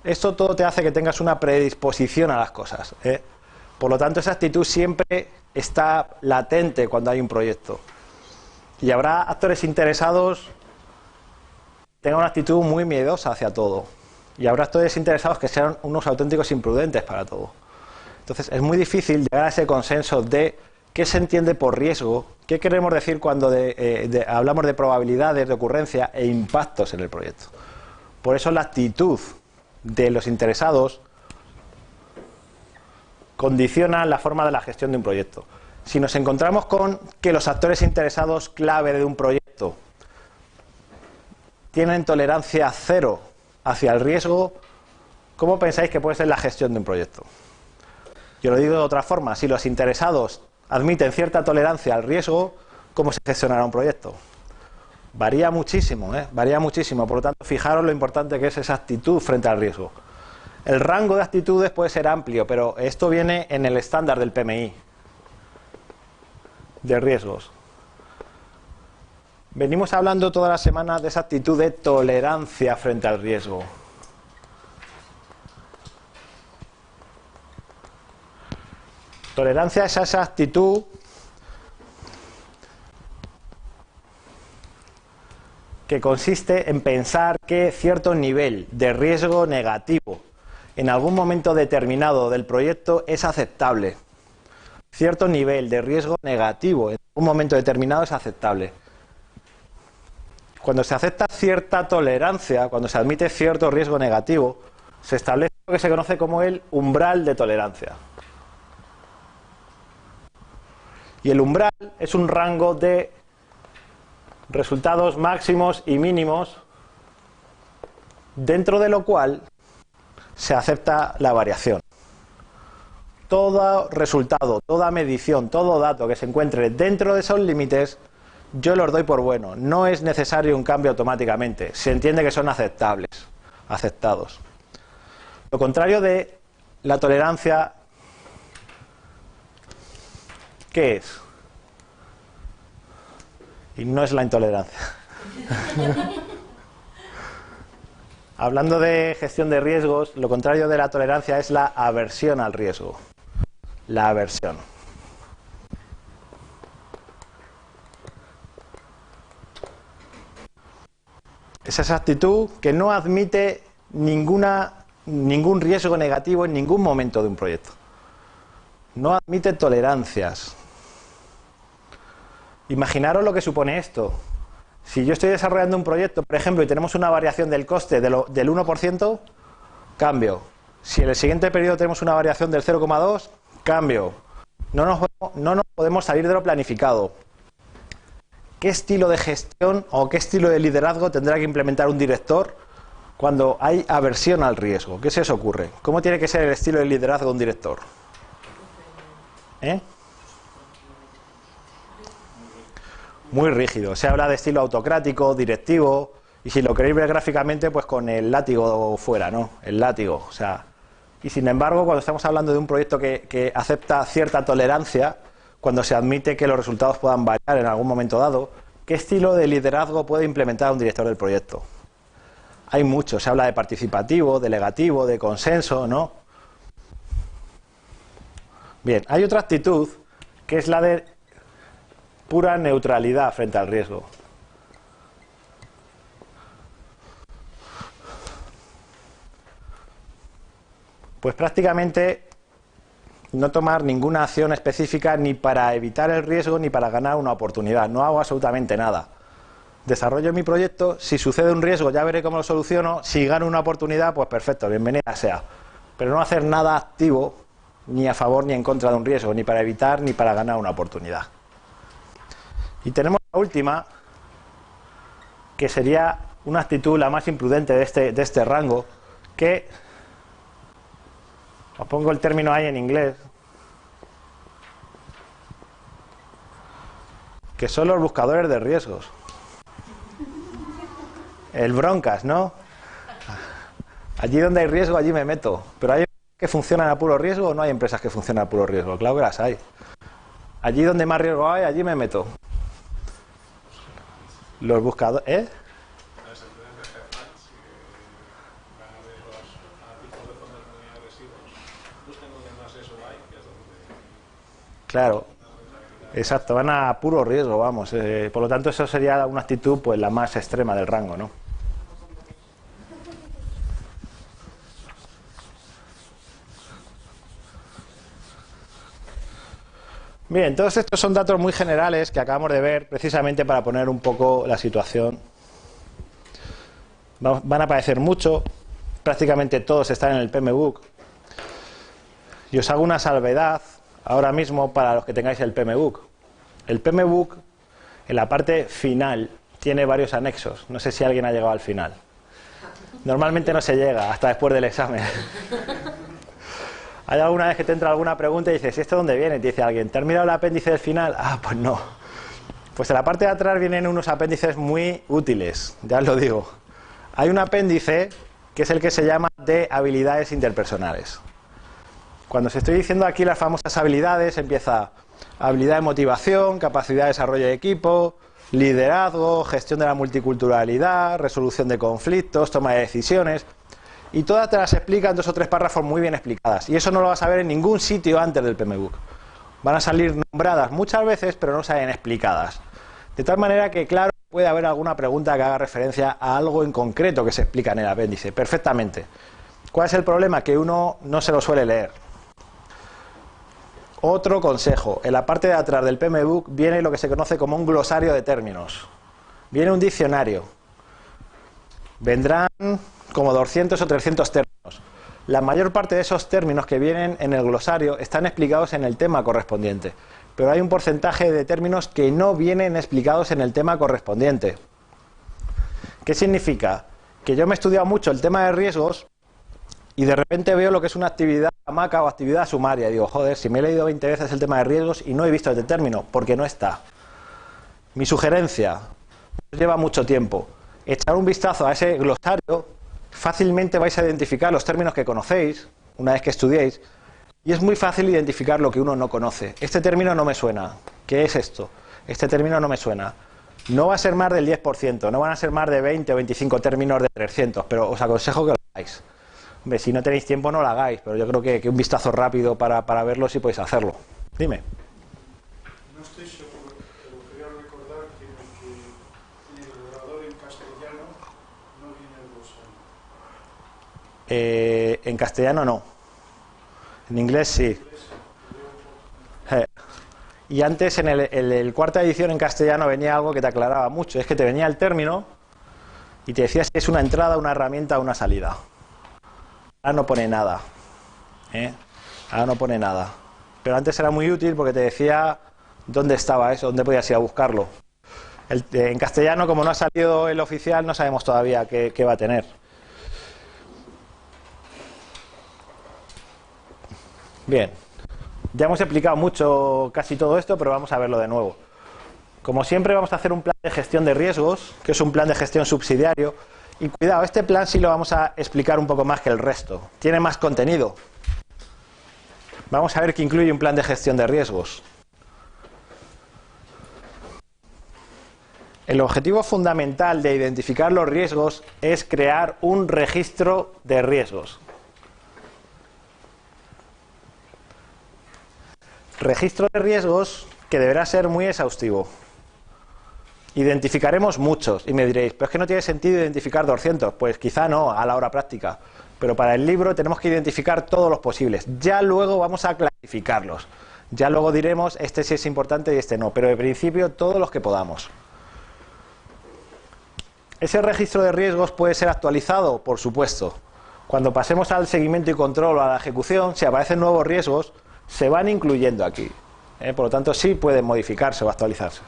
Esto todo te hace que tengas una predisposición a las cosas, ¿eh? Por lo tanto, esa actitud siempre está latente cuando hay un proyecto. Y habrá actores interesados que tengan una actitud muy miedosa hacia todo. Y habrá actores interesados que sean unos auténticos imprudentes para todo. Entonces, es muy difícil llegar a ese consenso de qué se entiende por riesgo, qué queremos decir cuando hablamos de probabilidades de ocurrencia e impactos en el proyecto. Por eso la actitud de los interesados condiciona la forma de la gestión de un proyecto. Si nos encontramos con que los actores interesados clave de un proyecto tienen tolerancia cero hacia el riesgo, ¿cómo pensáis que puede ser la gestión de un proyecto? Yo lo digo de otra forma, si los interesados admiten cierta tolerancia al riesgo, ¿cómo se gestionará un proyecto? Varía muchísimo, varía muchísimo. Por lo tanto, fijaros lo importante que es esa actitud frente al riesgo. El rango de actitudes puede ser amplio, pero esto viene en el estándar del PMI de riesgos. Venimos hablando toda la semana de esa actitud de tolerancia frente al riesgo. Tolerancia es esa actitud que consiste en pensar que cierto nivel de riesgo negativo en algún momento determinado del proyecto es aceptable. Cierto nivel de riesgo negativo en un momento determinado es aceptable. Cuando se acepta cierta tolerancia, cuando se admite cierto riesgo negativo, se establece lo que se conoce como el umbral de tolerancia. Y el umbral es un rango de resultados máximos y mínimos dentro de lo cual se acepta la variación. Todo resultado, toda medición, todo dato que se encuentre dentro de esos límites, yo los doy por bueno. No es necesario un cambio automáticamente. Se entiende que son aceptables, aceptados. Lo contrario de la tolerancia, ¿qué es? Y no es la intolerancia. Hablando de gestión de riesgos, lo contrario de la tolerancia es la aversión al riesgo. La aversión. Es esa actitud que no admite ningún riesgo negativo en ningún momento de un proyecto. No admite tolerancias. Imaginaros lo que supone esto. Si yo estoy desarrollando un proyecto, por ejemplo, y tenemos una variación del coste del 1%, cambio. Si en el siguiente periodo tenemos una variación del 0,2%, cambio. No nos podemos salir de lo planificado. ¿Qué estilo de gestión o qué estilo de liderazgo tendrá que implementar un director cuando hay aversión al riesgo? ¿Qué se os ocurre? ¿Cómo tiene que ser el estilo de liderazgo de un director? Muy rígido. Se habla de estilo autocrático, directivo, y si lo queréis ver gráficamente, pues con el látigo fuera, ¿no? El látigo, o sea... Y sin embargo, cuando estamos hablando de un proyecto que acepta cierta tolerancia, cuando se admite que los resultados puedan variar en algún momento dado, ¿qué estilo de liderazgo puede implementar un director del proyecto? Hay mucho, se habla de participativo, delegativo, de consenso, ¿no? Bien, hay otra actitud que es la de pura neutralidad frente al riesgo. Pues prácticamente no tomar ninguna acción específica ni para evitar el riesgo ni para ganar una oportunidad. No hago absolutamente nada. Desarrollo mi proyecto, si sucede un riesgo ya veré cómo lo soluciono, si gano una oportunidad, pues perfecto, bienvenida sea. Pero no hacer nada activo, ni a favor ni en contra de un riesgo, ni para evitar ni para ganar una oportunidad. Y tenemos la última, que sería una actitud la más imprudente de este rango, que... Os pongo el término ahí en inglés. Que son los buscadores de riesgos. El broncas, ¿no? Allí donde hay riesgo, allí me meto. Pero ¿hay empresas que funcionan a puro riesgo o no hay empresas que funcionan a puro riesgo? Claro que las hay. Allí donde más riesgo hay, allí me meto. Los buscadores... Claro, exacto, van a puro riesgo, vamos. Por lo tanto, eso sería una actitud pues la más extrema del rango, ¿no? Bien, todos estos son datos muy generales que acabamos de ver precisamente para poner un poco la situación. Van a aparecer mucho, prácticamente todos están en el PMBOK. Y os hago una salvedad ahora mismo para los que tengáis el PMBOK. El PMBOK, en la parte final, tiene varios anexos. No sé si alguien ha llegado al final. Normalmente no se llega hasta después del examen. Hay alguna vez que te entra alguna pregunta y dices, ¿y esto dónde viene? Y te dice alguien, ¿te has mirado el apéndice del final? Ah, pues no. Pues en la parte de atrás vienen unos apéndices muy útiles, ya os lo digo. Hay un apéndice que es el que se llama de habilidades interpersonales. Cuando os estoy diciendo aquí las famosas habilidades, empieza habilidad de motivación, capacidad de desarrollo de equipo, liderazgo, gestión de la multiculturalidad, resolución de conflictos, toma de decisiones, y todas te las explican 2 o 3 párrafos muy bien explicadas. Y eso no lo vas a ver en ningún sitio antes del PMBOK. Van a salir nombradas muchas veces, pero no salen explicadas. De tal manera que, claro, puede haber alguna pregunta que haga referencia a algo en concreto que se explica en el apéndice, perfectamente. ¿Cuál es el problema? Que uno no se lo suele leer. Otro consejo, en la parte de atrás del PMBOK viene lo que se conoce como un glosario de términos. Viene un diccionario. Vendrán como 200 o 300 términos. la mayor parte de esos términos que vienen en el glosario están explicados en el tema correspondiente, pero hay un porcentaje de términos que no vienen explicados en el tema correspondiente. ¿Qué significa? Que yo me he estudiado mucho el tema de riesgos y de repente veo lo que es una actividad hamaca o actividad sumaria y digo, joder, si me he leído 20 veces el tema de riesgos y no he visto este término, porque no está. Mi sugerencia, lleva mucho tiempo, echar un vistazo a ese glosario. Fácilmente vais a identificar los términos que conocéis una vez que estudiéis y es muy fácil identificar lo que uno no conoce. Este término no me suena. ¿Qué es esto? Este término no me suena. No va a ser más del 10%, no van a ser más de 20 o 25 términos de 300, pero os aconsejo que lo hagáis. Hombre, si no tenéis tiempo no lo hagáis, pero yo creo que un vistazo rápido para verlo sí podéis hacerlo. Dime. No estoy seguro, pero quería recordar que en el orador en castellano no viene el glosario. En castellano no. En inglés sí. Y antes en el cuarta edición en castellano venía algo que te aclaraba mucho. Es que te venía el término y te decía si es una entrada, una herramienta o una salida. Ahora no pone nada. Ahora no pone nada. Pero antes era muy útil porque te decía dónde estaba eso, dónde podías ir a buscarlo. En castellano, como no ha salido el oficial, no sabemos todavía qué va a tener. Bien, ya hemos explicado mucho casi todo esto, pero vamos a verlo de nuevo. Como siempre vamos a hacer un plan de gestión de riesgos, que es un plan de gestión subsidiario. Y cuidado, este plan sí lo vamos a explicar un poco más que el resto. Tiene más contenido. Vamos a ver qué incluye un plan de gestión de riesgos. El objetivo fundamental de identificar los riesgos es crear un registro de riesgos. Registro de riesgos que deberá ser muy exhaustivo. Identificaremos muchos y me diréis, pero es que no tiene sentido identificar 200. Pues quizá no a la hora práctica, pero para el libro tenemos que identificar todos los posibles. Ya luego vamos a clasificarlos. Ya luego diremos este sí es importante y este no, pero de principio todos los que podamos. ¿Ese registro de riesgos puede ser actualizado? Por supuesto. Cuando pasemos al seguimiento y control o a la ejecución, si aparecen nuevos riesgos, se van incluyendo aquí. Por lo tanto, sí pueden modificarse o actualizarse.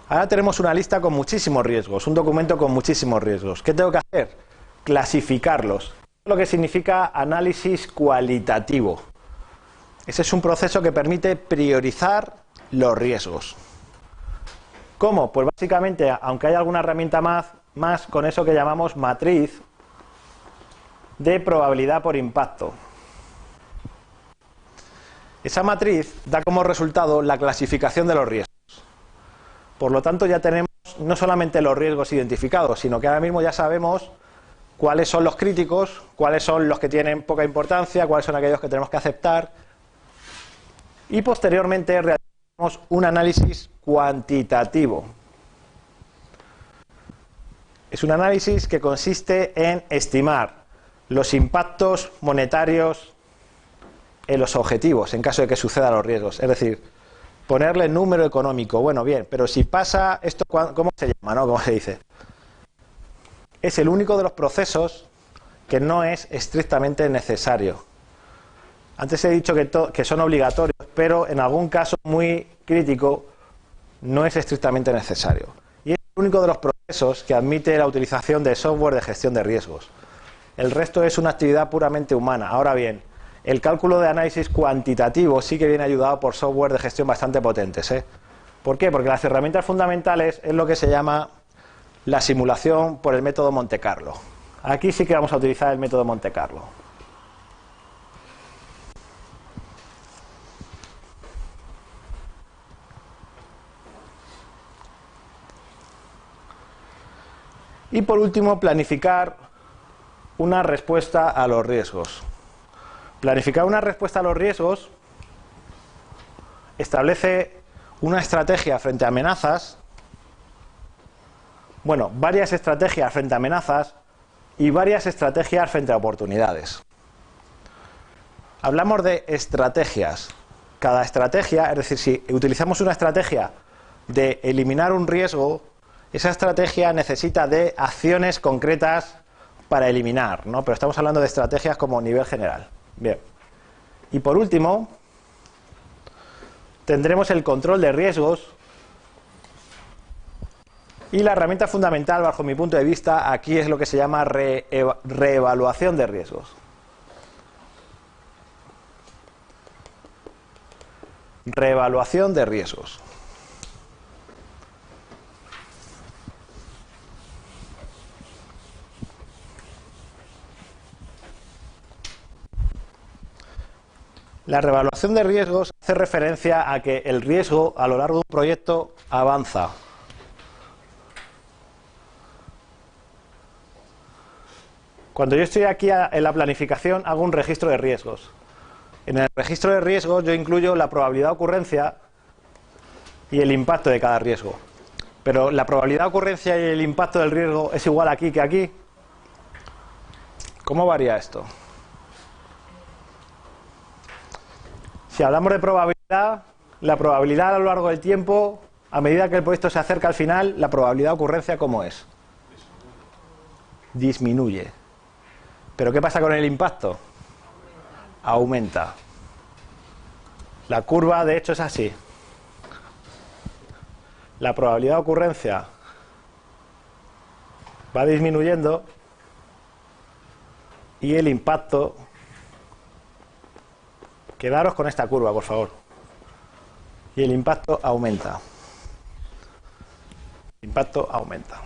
Ahora tenemos una lista con muchísimos riesgos, un documento con muchísimos riesgos. ¿Qué tengo que hacer? Clasificarlos. Lo que significa análisis cualitativo. Ese es un proceso que permite priorizar los riesgos. ¿Cómo? Pues básicamente, aunque haya alguna herramienta más con eso que llamamos matriz de probabilidad por impacto. Esa matriz da como resultado la clasificación de los riesgos. Por lo tanto, ya tenemos no solamente los riesgos identificados, sino que ahora mismo ya sabemos cuáles son los críticos, cuáles son los que tienen poca importancia, cuáles son aquellos que tenemos que aceptar. Y posteriormente realizamos un análisis cuantitativo. Es un análisis que consiste en estimar los impactos monetarios en los objetivos, en caso de que sucedan los riesgos. Es decir, ponerle número económico. Bueno, bien, pero si pasa esto, ¿cómo se llama, no? ¿Cómo se dice? Es el único de los procesos que no es estrictamente necesario. Antes he dicho que son obligatorios, pero en algún caso muy crítico no es estrictamente necesario. Y es el único de los procesos que admite la utilización de software de gestión de riesgos. El resto es una actividad puramente humana. Ahora bien, el cálculo de análisis cuantitativo sí que viene ayudado por software de gestión bastante potentes. ¿Por qué? Porque las herramientas fundamentales es lo que se llama la simulación por el método Monte Carlo. Aquí sí que vamos a utilizar el método Monte Carlo. Y por último, planificar una respuesta a los riesgos. Planificar una respuesta a los riesgos establece una estrategia frente a amenazas, bueno, varias estrategias frente a amenazas y varias estrategias frente a oportunidades. Hablamos de estrategias. Cada estrategia, es decir, si utilizamos una estrategia de eliminar un riesgo, esa estrategia necesita de acciones concretas para eliminar, ¿no? Pero estamos hablando de estrategias como nivel general. Bien. Y por último, tendremos el control de riesgos. Y la herramienta fundamental, bajo mi punto de vista, aquí es lo que se llama reevaluación de riesgos. Reevaluación de riesgos. La reevaluación de riesgos hace referencia a que el riesgo a lo largo de un proyecto avanza. Cuando yo estoy aquí en la planificación, hago un registro de riesgos. En el registro de riesgos yo incluyo la probabilidad de ocurrencia y el impacto de cada riesgo. Pero la probabilidad de ocurrencia y el impacto del riesgo es igual aquí que aquí. ¿Cómo varía esto? Si hablamos de probabilidad, la probabilidad a lo largo del tiempo, a medida que el proyecto se acerca al final, la probabilidad de ocurrencia, ¿cómo es? Disminuye. ¿Pero qué pasa con el impacto? Aumenta. La curva, de hecho, es así. La probabilidad de ocurrencia va disminuyendo y el impacto... Quedaros con esta curva, por favor. Y el impacto aumenta. El impacto aumenta.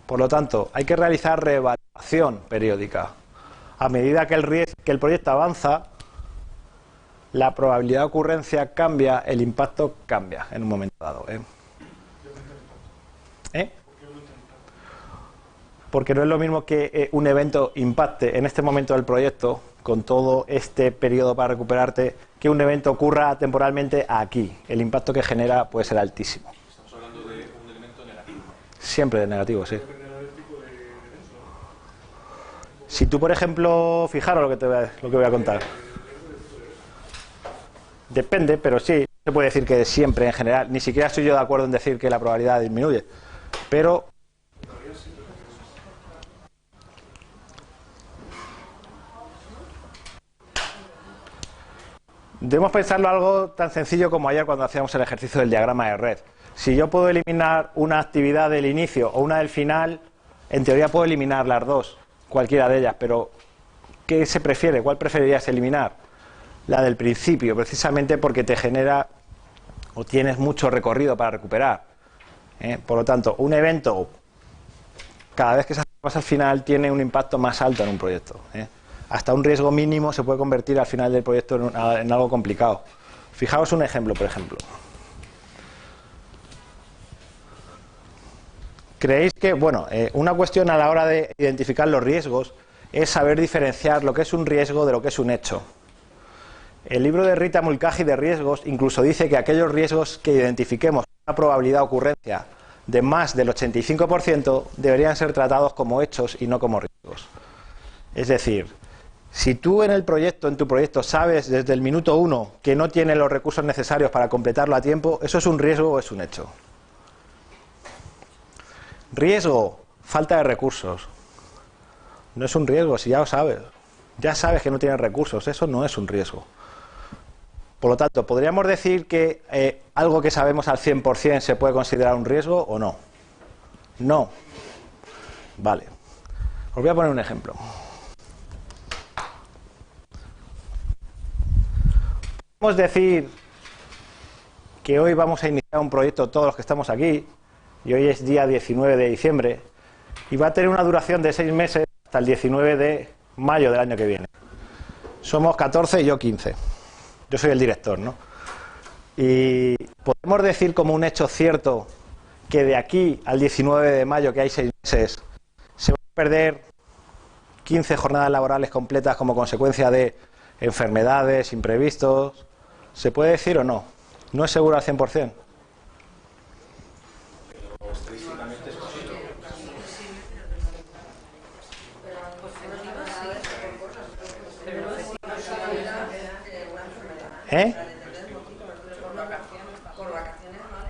Por lo tanto, hay que realizar reevaluación periódica. A medida que el proyecto avanza, la probabilidad de ocurrencia cambia, el impacto cambia en un momento dado. Porque no es lo mismo que un evento impacte en este momento del proyecto, con todo este periodo para recuperarte, que un evento ocurra temporalmente aquí. El impacto que genera puede ser altísimo. Estamos hablando de un elemento negativo. Siempre de negativo, sí. Si tú, por ejemplo, fijaros lo que voy a contar. Depende, pero sí, se puede decir que siempre en general. Ni siquiera estoy yo de acuerdo en decir que la probabilidad disminuye. Pero... debemos pensarlo algo tan sencillo como ayer cuando hacíamos el ejercicio del diagrama de red. Si yo puedo eliminar una actividad del inicio o una del final, en teoría puedo eliminar las dos, cualquiera de ellas, pero ¿qué se prefiere? ¿Cuál preferirías eliminar? La del principio, precisamente porque te genera o tienes mucho recorrido para recuperar. Por lo tanto, un evento, cada vez que se hace más al final, tiene un impacto más alto en un proyecto. Hasta un riesgo mínimo se puede convertir al final del proyecto en algo complicado. Fijaos un ejemplo, por ejemplo. ¿Creéis que, una cuestión a la hora de identificar los riesgos es saber diferenciar lo que es un riesgo de lo que es un hecho? El libro de Rita Mulcahy de riesgos incluso dice que aquellos riesgos que identifiquemos una probabilidad de ocurrencia de más del 85% deberían ser tratados como hechos y no como riesgos. Es decir, si tú en tu proyecto sabes desde el minuto 1 que no tienes los recursos necesarios para completarlo a tiempo, ¿eso es un riesgo o es un hecho? Riesgo, falta de recursos. No es un riesgo, si ya lo sabes. Ya sabes que no tienes recursos, eso no es un riesgo. Por lo tanto, ¿podríamos decir que algo que sabemos al 100% se puede considerar un riesgo o no? No. Vale. Os voy a poner un ejemplo. Podemos decir que hoy vamos a iniciar un proyecto todos los que estamos aquí, y hoy es día 19 de diciembre, y va a tener una duración de 6 meses hasta el 19 de mayo del año que viene. Somos 14 y yo 15. Yo soy el director, ¿no? Y podemos decir como un hecho cierto que de aquí al 19 de mayo, que hay 6 meses, se van a perder 15 jornadas laborales completas como consecuencia de enfermedades, imprevistos. ¿Se puede decir o no? No es seguro al 100%.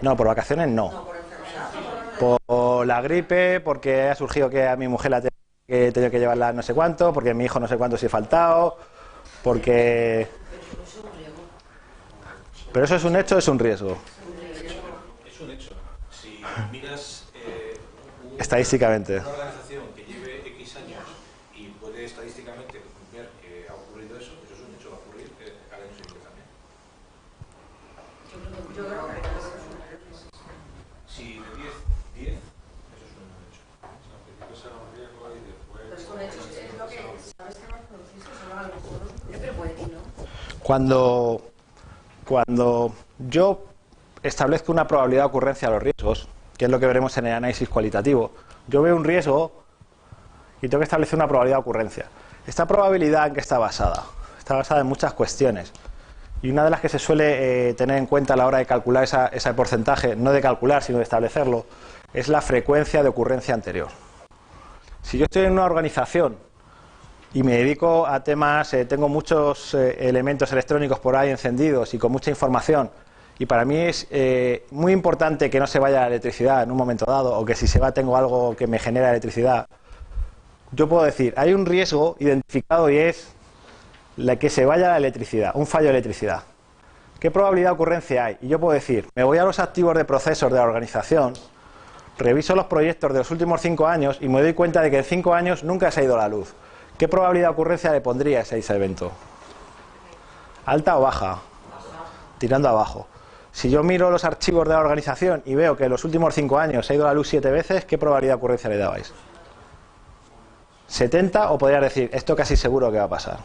No, por vacaciones no. Por la gripe, porque ha surgido que a mi mujer la tengo he tenido que llevarla no sé cuánto, porque mi hijo no sé cuánto si he faltado, porque... Pero eso es un hecho o es un riesgo. Es un hecho. Si miras estadísticamente. una organización que lleve X años y puede estadísticamente ver que ha ocurrido eso, eso es un hecho, va a ocurrir al año siguiente también. Yo creo que Si de 10, eso es un hecho. Al principio será un riesgo y después... los con hechos es lo que sabes que no has producido, solo a lo mejor pero puede que no. Cuando yo establezco una probabilidad de ocurrencia de los riesgos, que es lo que veremos en el análisis cualitativo, yo veo un riesgo y tengo que establecer una probabilidad de ocurrencia. ¿Esta probabilidad en qué está basada? Está basada en muchas cuestiones. Y una de las que se suele tener en cuenta a la hora de calcular ese porcentaje, no de calcular, sino de establecerlo, es la frecuencia de ocurrencia anterior. Si yo estoy en una organización y me dedico a temas, tengo muchos elementos electrónicos por ahí encendidos y con mucha información, y para mí es muy importante que no se vaya la electricidad en un momento dado, o que si se va tengo algo que me genera electricidad, yo puedo decir, hay un riesgo identificado y es la que se vaya la electricidad, un fallo de electricidad. ¿Qué probabilidad de ocurrencia hay? Y yo puedo decir, me voy a los activos de procesos de la organización, reviso los proyectos de los últimos 5 años y me doy cuenta de que en 5 años nunca se ha ido la luz. ¿Qué probabilidad de ocurrencia le pondría a ese evento? ¿Alta o baja? Tirando abajo. Si yo miro los archivos de la organización y veo que en los últimos 5 años se ha ido la luz 7 veces, ¿qué probabilidad de ocurrencia le dabais? ¿70 o podrías decir, esto casi seguro que va a pasar?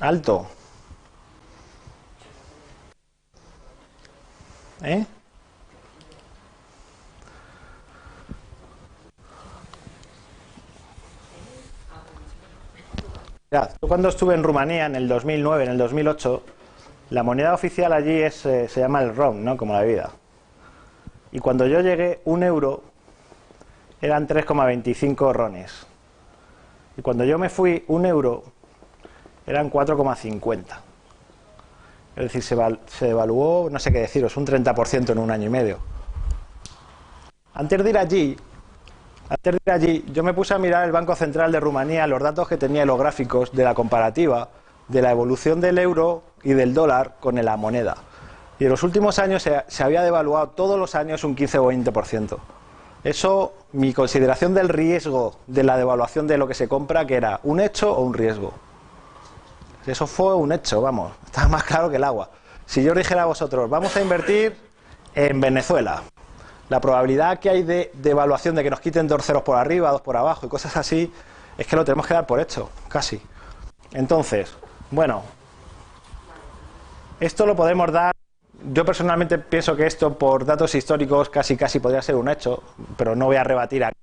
Alto. ¿Eh? Yo cuando estuve en Rumanía en el 2009, en el 2008, la moneda oficial allí se llama el RON, ¿no? Como la bebida. Y cuando yo llegué, 1 euro eran 3,25 rones. Y cuando yo me fui, 1 euro eran 4,50. Es decir, se devaluó, no sé qué deciros, un 30% en un año y medio. Antes de ir allí, yo me puse a mirar el Banco Central de Rumanía, los datos que tenía y los gráficos de la comparativa de la evolución del euro y del dólar con la moneda. Y en los últimos años se había devaluado todos los años un 15 o 20%. Eso, mi consideración del riesgo de la devaluación de lo que se compra, que era un hecho o un riesgo. Eso fue un hecho, vamos, está más claro que el agua. Si yo os dijera a vosotros, vamos a invertir en Venezuela, la probabilidad que hay de devaluación, de que nos quiten 2 ceros por arriba, 2 por abajo y cosas así, es que lo tenemos que dar por hecho, casi. Entonces, bueno, esto lo podemos dar. Yo personalmente pienso que esto, por datos históricos, casi podría ser un hecho, pero no voy a rebatir aquí.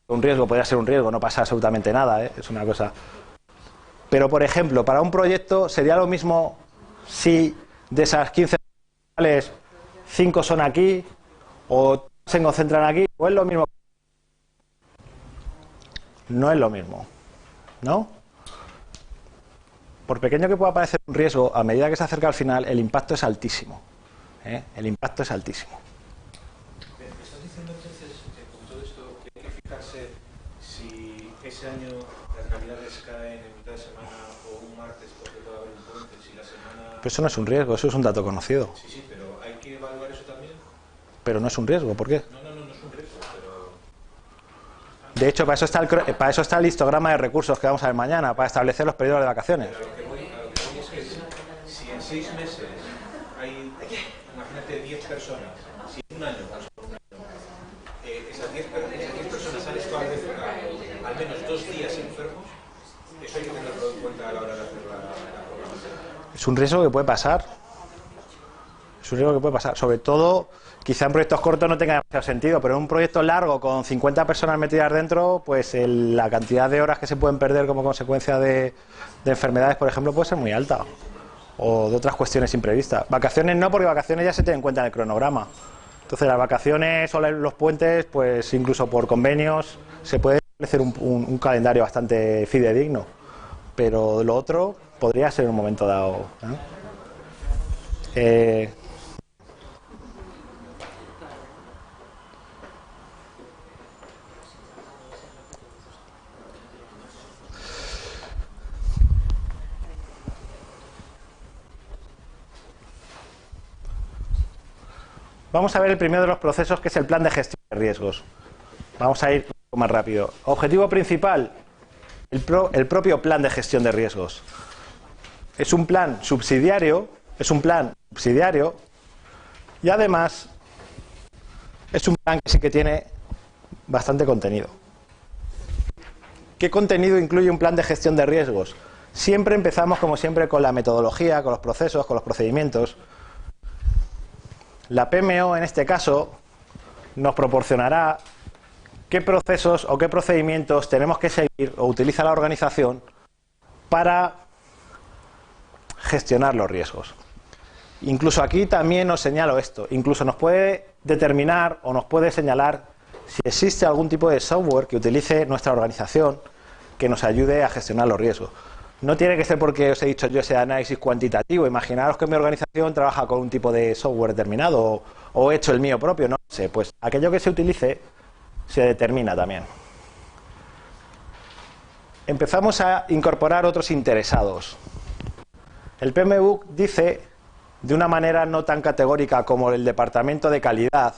Un riesgo podría ser un riesgo, no pasa absolutamente nada, es una cosa. Pero, por ejemplo, para un proyecto sería lo mismo si de esas 15 regionales 5 son aquí, o se concentran aquí, o es lo mismo. No es lo mismo, ¿no? Por pequeño que pueda parecer un riesgo, a medida que se acerca al final, el impacto es altísimo. El impacto es altísimo. ¿Estás diciendo entonces, con todo esto, que hay que fijarse si ese año las navidades caen en mitad de semana o un martes porque puede haber un puente, si la semana... Pero eso no es un riesgo, eso es un dato conocido. Sí, pero hay que evaluar eso también. Pero no es un riesgo, ¿por qué? No es un riesgo, pero... De hecho, para eso está el histograma de recursos que vamos a ver mañana, para establecer los periodos de vacaciones. Pero a lo que voy es que si en 6 meses hay, imagínate, 10 personas, si en un año, esas 10 personas han estado al menos 2 días enfermos, eso hay que tenerlo en cuenta a la hora de hacer la programación. Es un riesgo que puede pasar. Es un riesgo que puede pasar. Sobre todo, quizá en proyectos cortos no tenga demasiado sentido, pero en un proyecto largo con 50 personas metidas dentro, pues la cantidad de horas que se pueden perder como consecuencia de enfermedades, por ejemplo, puede ser muy alta. O de otras cuestiones imprevistas. Vacaciones no, porque vacaciones ya se tienen en cuenta en el cronograma. Entonces, las vacaciones o los puentes, pues incluso por convenios, se puede establecer un calendario bastante fidedigno. Pero lo otro podría ser en un momento dado, ¿no? Vamos a ver el primero de los procesos, que es el plan de gestión de riesgos. Vamos a ir un poco más rápido. Objetivo principal, el propio plan de gestión de riesgos. Es un plan subsidiario, y además es un plan que sí que tiene bastante contenido. ¿Qué contenido incluye un plan de gestión de riesgos? Siempre empezamos, como siempre, con la metodología, con los procesos, con los procedimientos. La PMO, en este caso, nos proporcionará qué procesos o qué procedimientos tenemos que seguir o utiliza la organización para gestionar los riesgos. Incluso aquí también os señalo esto. Incluso nos puede determinar o nos puede señalar si existe algún tipo de software que utilice nuestra organización que nos ayude a gestionar los riesgos. No tiene que ser porque os he dicho yo ese análisis cuantitativo. Imaginaros que mi organización trabaja con un tipo de software determinado o he hecho el mío propio, no sé. Pues aquello que se utilice se determina también. Empezamos a incorporar otros interesados. El PMBOK dice, de una manera no tan categórica como el departamento de calidad,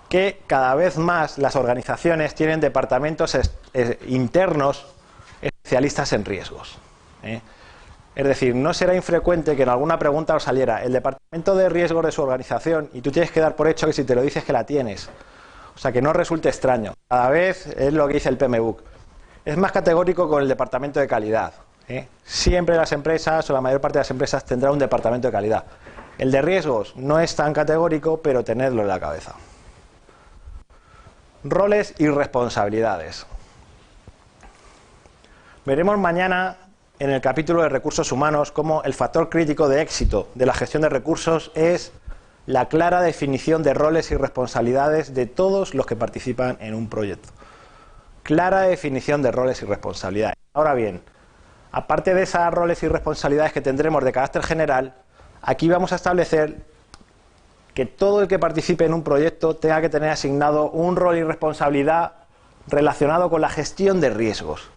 que cada vez más las organizaciones tienen departamentos internos especialistas en riesgos. Es decir, no será infrecuente que en alguna pregunta os saliera el departamento de riesgos de su organización y tú tienes que dar por hecho que si te lo dices que la tienes. O sea, que no resulte extraño. Cada vez es lo que dice el PMBOK. Es más categórico con el departamento de calidad. Siempre las empresas o la mayor parte de las empresas tendrá un departamento de calidad. El de riesgos no es tan categórico, pero tenedlo en la cabeza. Roles y responsabilidades. Veremos mañana en el capítulo de recursos humanos cómo el factor crítico de éxito de la gestión de recursos es la clara definición de roles y responsabilidades de todos los que participan en un proyecto. Clara definición de roles y responsabilidades. Ahora bien, aparte de esas roles y responsabilidades que tendremos de carácter general, aquí vamos a establecer que todo el que participe en un proyecto tenga que tener asignado un rol y responsabilidad relacionado con la gestión de riesgos.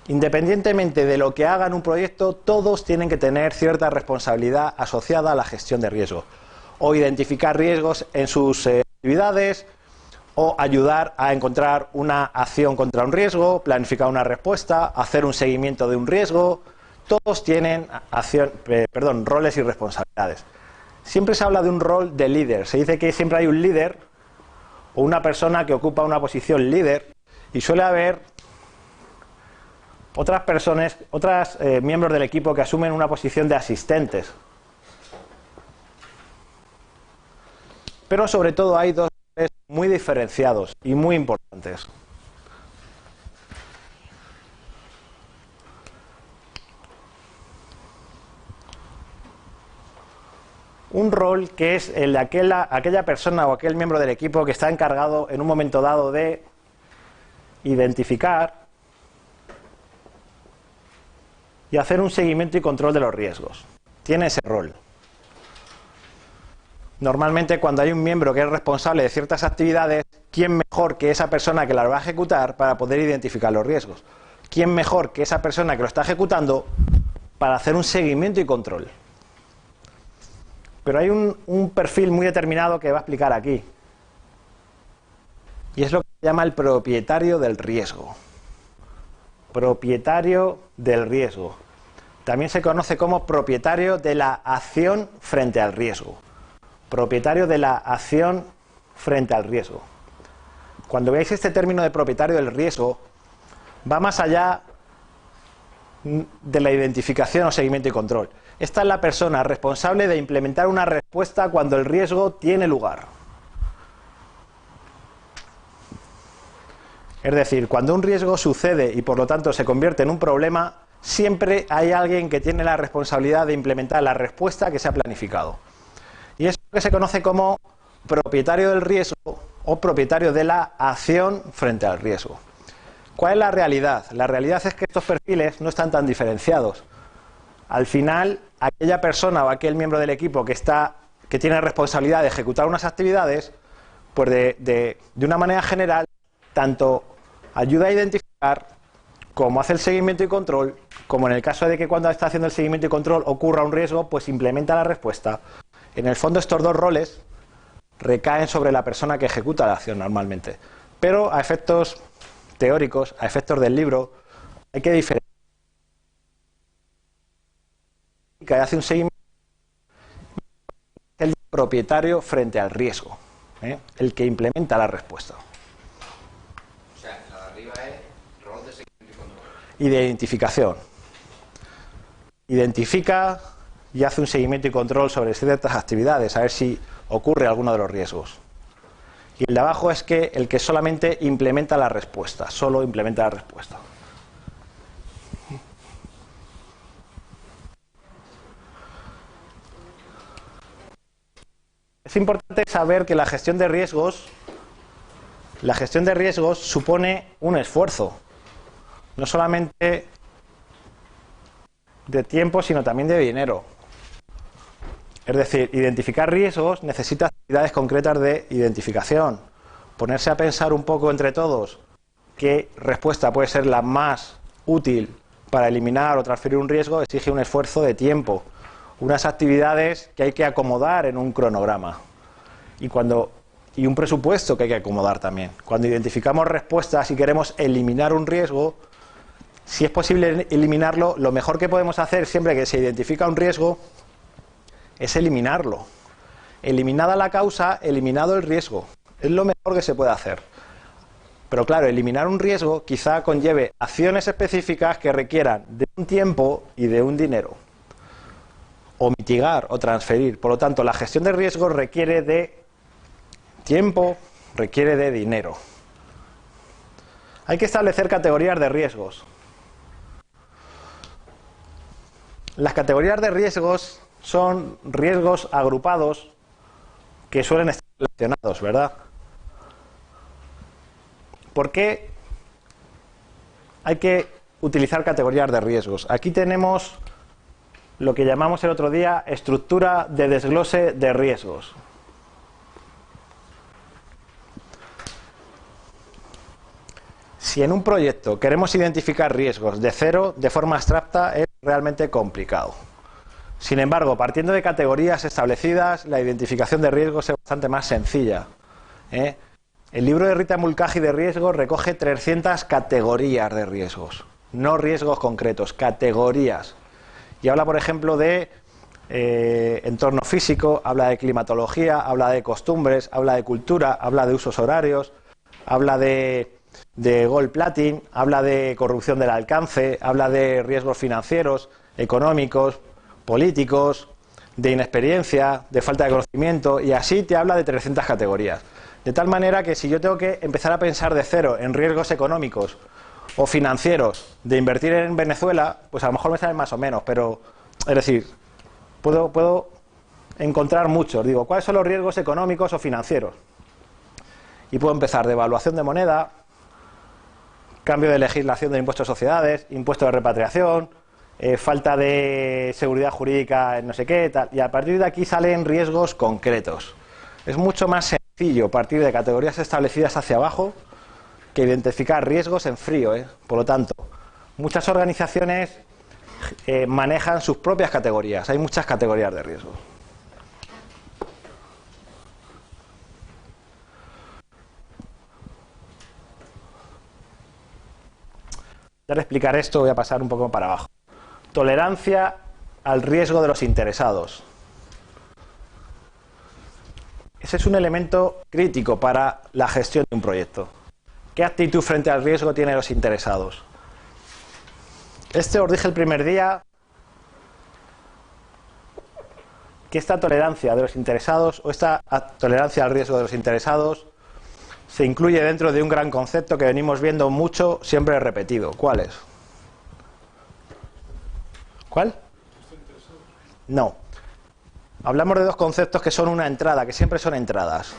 Independientemente de lo que haga en un proyecto, todos tienen que tener cierta responsabilidad asociada a la gestión de riesgos. O identificar riesgos en sus actividades, o ayudar a encontrar una acción contra un riesgo, planificar una respuesta, hacer un seguimiento de un riesgo. Todos tienen roles y responsabilidades. Siempre se habla de un rol de líder. Se dice que siempre hay un líder o una persona que ocupa una posición líder y suele haber otras personas, miembros del equipo que asumen una posición de asistentes. Pero sobre todo hay dos roles muy diferenciados y muy importantes. Un rol que es el de aquella persona o aquel miembro del equipo que está encargado en un momento dado de identificar y hacer un seguimiento y control de los riesgos. Tiene ese rol. Normalmente cuando hay un miembro que es responsable de ciertas actividades, ¿quién mejor que esa persona que las va a ejecutar para poder identificar los riesgos? ¿Quién mejor que esa persona que lo está ejecutando para hacer un seguimiento y control? Pero hay un perfil muy determinado que va a explicar aquí. Y es lo que se llama el propietario del riesgo. Propietario del riesgo. También se conoce como propietario de la acción frente al riesgo. Propietario de la acción frente al riesgo. Cuando veáis este término de propietario del riesgo, va más allá de la identificación o seguimiento y control. Esta es la persona responsable de implementar una respuesta cuando el riesgo tiene lugar. Es decir, cuando un riesgo sucede y por lo tanto se convierte en un problema, siempre hay alguien que tiene la responsabilidad de implementar la respuesta que se ha planificado. Y es lo que se conoce como propietario del riesgo o propietario de la acción frente al riesgo. ¿Cuál es la realidad? La realidad es que estos perfiles no están tan diferenciados. Al final, aquella persona o aquel miembro del equipo que tiene responsabilidad de ejecutar unas actividades, pues de una manera general, tanto ayuda a identificar como hace el seguimiento y control, como en el caso de que cuando está haciendo el seguimiento y control ocurra un riesgo, pues implementa la respuesta. En el fondo estos dos roles recaen sobre la persona que ejecuta la acción normalmente. Pero a efectos teóricos, a efectos del libro, hay que diferenciar. Que hace un seguimiento el propietario frente al riesgo, el que implementa la respuesta. O sea, la de arriba es rol de seguimiento y control. Y de identificación. Identifica y hace un seguimiento y control sobre ciertas actividades, a ver si ocurre alguno de los riesgos. Y el de abajo es que el que solamente implementa la respuesta, solo implementa la respuesta. Es importante saber que la gestión de riesgos supone un esfuerzo, no solamente de tiempo, sino también de dinero. Es decir, identificar riesgos necesita actividades concretas de identificación. Ponerse a pensar un poco entre todos qué respuesta puede ser la más útil para eliminar o transferir un riesgo exige un esfuerzo de tiempo, unas actividades que hay que acomodar en un cronograma y un presupuesto que hay que acomodar también. Cuando identificamos respuestas y queremos eliminar un riesgo, si es posible eliminarlo, lo mejor que podemos hacer siempre que se identifica un riesgo es eliminarlo. Eliminada la causa, eliminado el riesgo. Es lo mejor que se puede hacer. Pero claro, eliminar un riesgo quizá conlleve acciones específicas que requieran de un tiempo y de un dinero. O mitigar o transferir. Por lo tanto, la gestión de riesgos requiere de tiempo, requiere de dinero. Hay que establecer categorías de riesgos. Las categorías de riesgos son riesgos agrupados que suelen estar relacionados, ¿verdad? ¿Por qué hay que utilizar categorías de riesgos? Aquí tenemos lo que llamamos el otro día estructura de desglose de riesgos. Si en un proyecto queremos identificar riesgos de cero, de forma abstracta, es realmente complicado. Sin embargo, partiendo de categorías establecidas, la identificación de riesgos es bastante más sencilla. El libro de Rita Mulcahy de riesgos recoge 300 categorías de riesgos, no riesgos concretos, categorías. Y habla, por ejemplo, de entorno físico, habla de climatología, habla de costumbres, habla de cultura, habla de usos horarios, habla de gold plating, habla de corrupción del alcance, habla de riesgos financieros, económicos, políticos, de inexperiencia, de falta de conocimiento, y así te habla de 300 categorías. De tal manera que si yo tengo que empezar a pensar de cero en riesgos económicos o financieros de invertir en Venezuela, pues a lo mejor me salen más o menos, pero, es decir, puedo encontrar muchos. Digo, ¿cuáles son los riesgos económicos o financieros? Y puedo empezar de evaluación de moneda, cambio de legislación de impuestos de sociedades, impuesto de repatriación, falta de seguridad jurídica en no sé qué, tal, y a partir de aquí salen riesgos concretos. Es mucho más sencillo partir de categorías establecidas hacia abajo que identificar riesgos en frío. Por lo tanto, muchas organizaciones manejan sus propias categorías. Hay muchas categorías de riesgo. Para explicar esto voy a pasar un poco para abajo. Tolerancia al riesgo de los interesados. Ese es un elemento crítico para la gestión de un proyecto. ¿Qué actitud frente al riesgo tienen los interesados? Os dije el primer día que esta tolerancia de los interesados o esta tolerancia al riesgo de los interesados se incluye dentro de un gran concepto que venimos viendo mucho, siempre repetido. ¿Cuál es? ¿Cuál? No. Hablamos de dos conceptos que son una entrada, que siempre son entradas.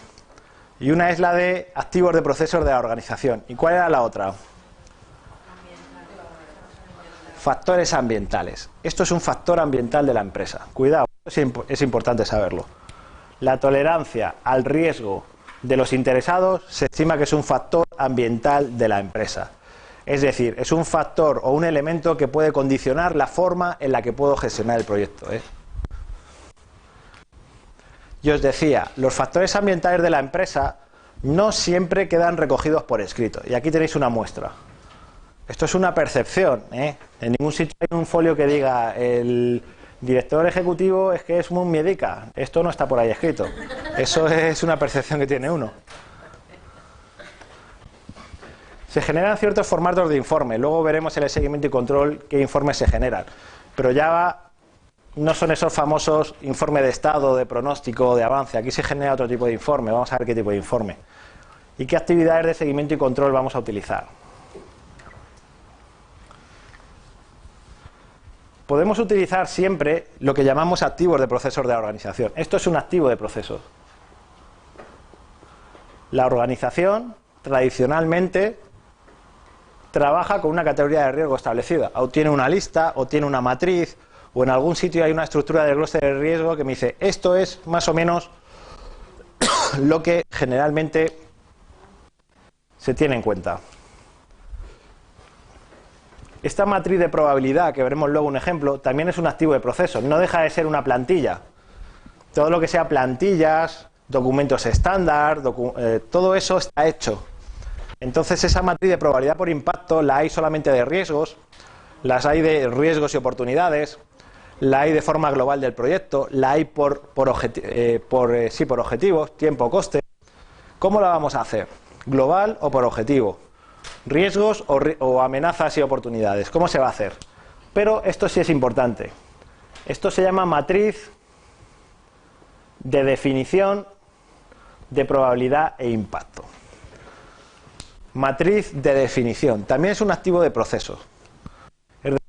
Y una es la de activos de procesos de la organización. ¿Y cuál era la otra? Factores ambientales. Esto es un factor ambiental de la empresa. Cuidado, es importante saberlo. La tolerancia al riesgo de los interesados se estima que es un factor ambiental de la empresa. Es decir, es un factor o un elemento que puede condicionar la forma en la que puedo gestionar el proyecto. Y os decía, los factores ambientales de la empresa no siempre quedan recogidos por escrito. Y aquí tenéis una muestra. Esto es una percepción, ¿eh? En ningún sitio hay un folio que diga el director ejecutivo es que es muy miedica. Esto no está por ahí escrito. Eso es una percepción que tiene uno. Se generan ciertos formatos de informe. Luego veremos en el seguimiento y control qué informes se generan. Pero ya no son esos famosos informes de estado, de pronóstico, de avance. Aquí se genera otro tipo de informe. Vamos a ver qué tipo de informe. Y qué actividades de seguimiento y control vamos a utilizar. Podemos utilizar siempre lo que llamamos activos de procesos de la organización. Esto es un activo de procesos. La organización, tradicionalmente, trabaja con una categoría de riesgo establecida. O tiene una lista, o tiene una matriz, o en algún sitio hay una estructura de glose de riesgo que me dice esto es más o menos lo que generalmente se tiene en cuenta. Esta matriz de probabilidad, que veremos luego un ejemplo, también es un activo de proceso. No deja de ser una plantilla. Todo lo que sea plantillas, documentos estándar, todo eso está hecho. Entonces esa matriz de probabilidad por impacto la hay solamente de riesgos, las hay de riesgos y oportunidades, la hay de forma global del proyecto, la hay por objetivos, tiempo, coste. ¿Cómo la vamos a hacer? ¿Global o por objetivo? Riesgos o amenazas y oportunidades. ¿Cómo se va a hacer? Pero esto sí es importante. Esto se llama matriz de definición de probabilidad e impacto. Matriz de definición. También es un activo de procesos.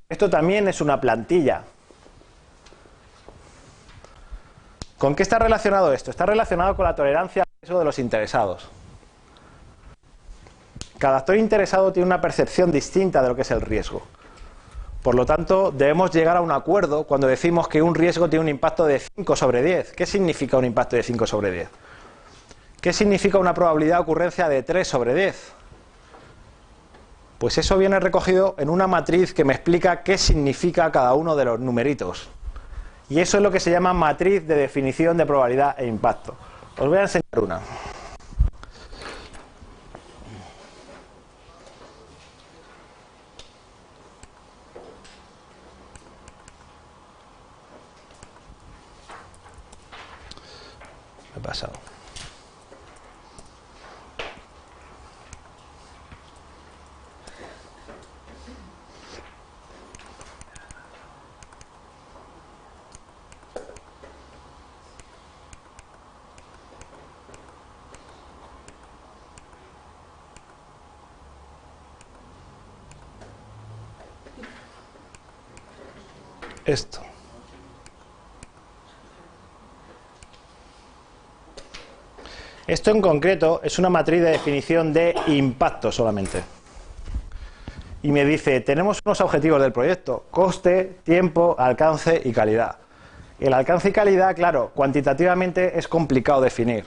Esto también es una plantilla. ¿Con qué está relacionado esto? Está relacionado con la tolerancia al riesgo de los interesados. Cada actor interesado tiene una percepción distinta de lo que es el riesgo. Por lo tanto, debemos llegar a un acuerdo cuando decimos que un riesgo tiene un impacto de 5 sobre 10. ¿Qué significa un impacto de 5 sobre 10? ¿Qué significa una probabilidad de ocurrencia de 3 sobre 10? Pues eso viene recogido en una matriz que me explica qué significa cada uno de los numeritos. Y eso es lo que se llama matriz de definición de probabilidad e impacto. Os voy a enseñar una. Me he pasado. Esto. Esto en concreto es una matriz de definición de impacto solamente. Y me dice, tenemos unos objetivos del proyecto: coste, tiempo, alcance y calidad. El alcance y calidad, claro, cuantitativamente es complicado definir.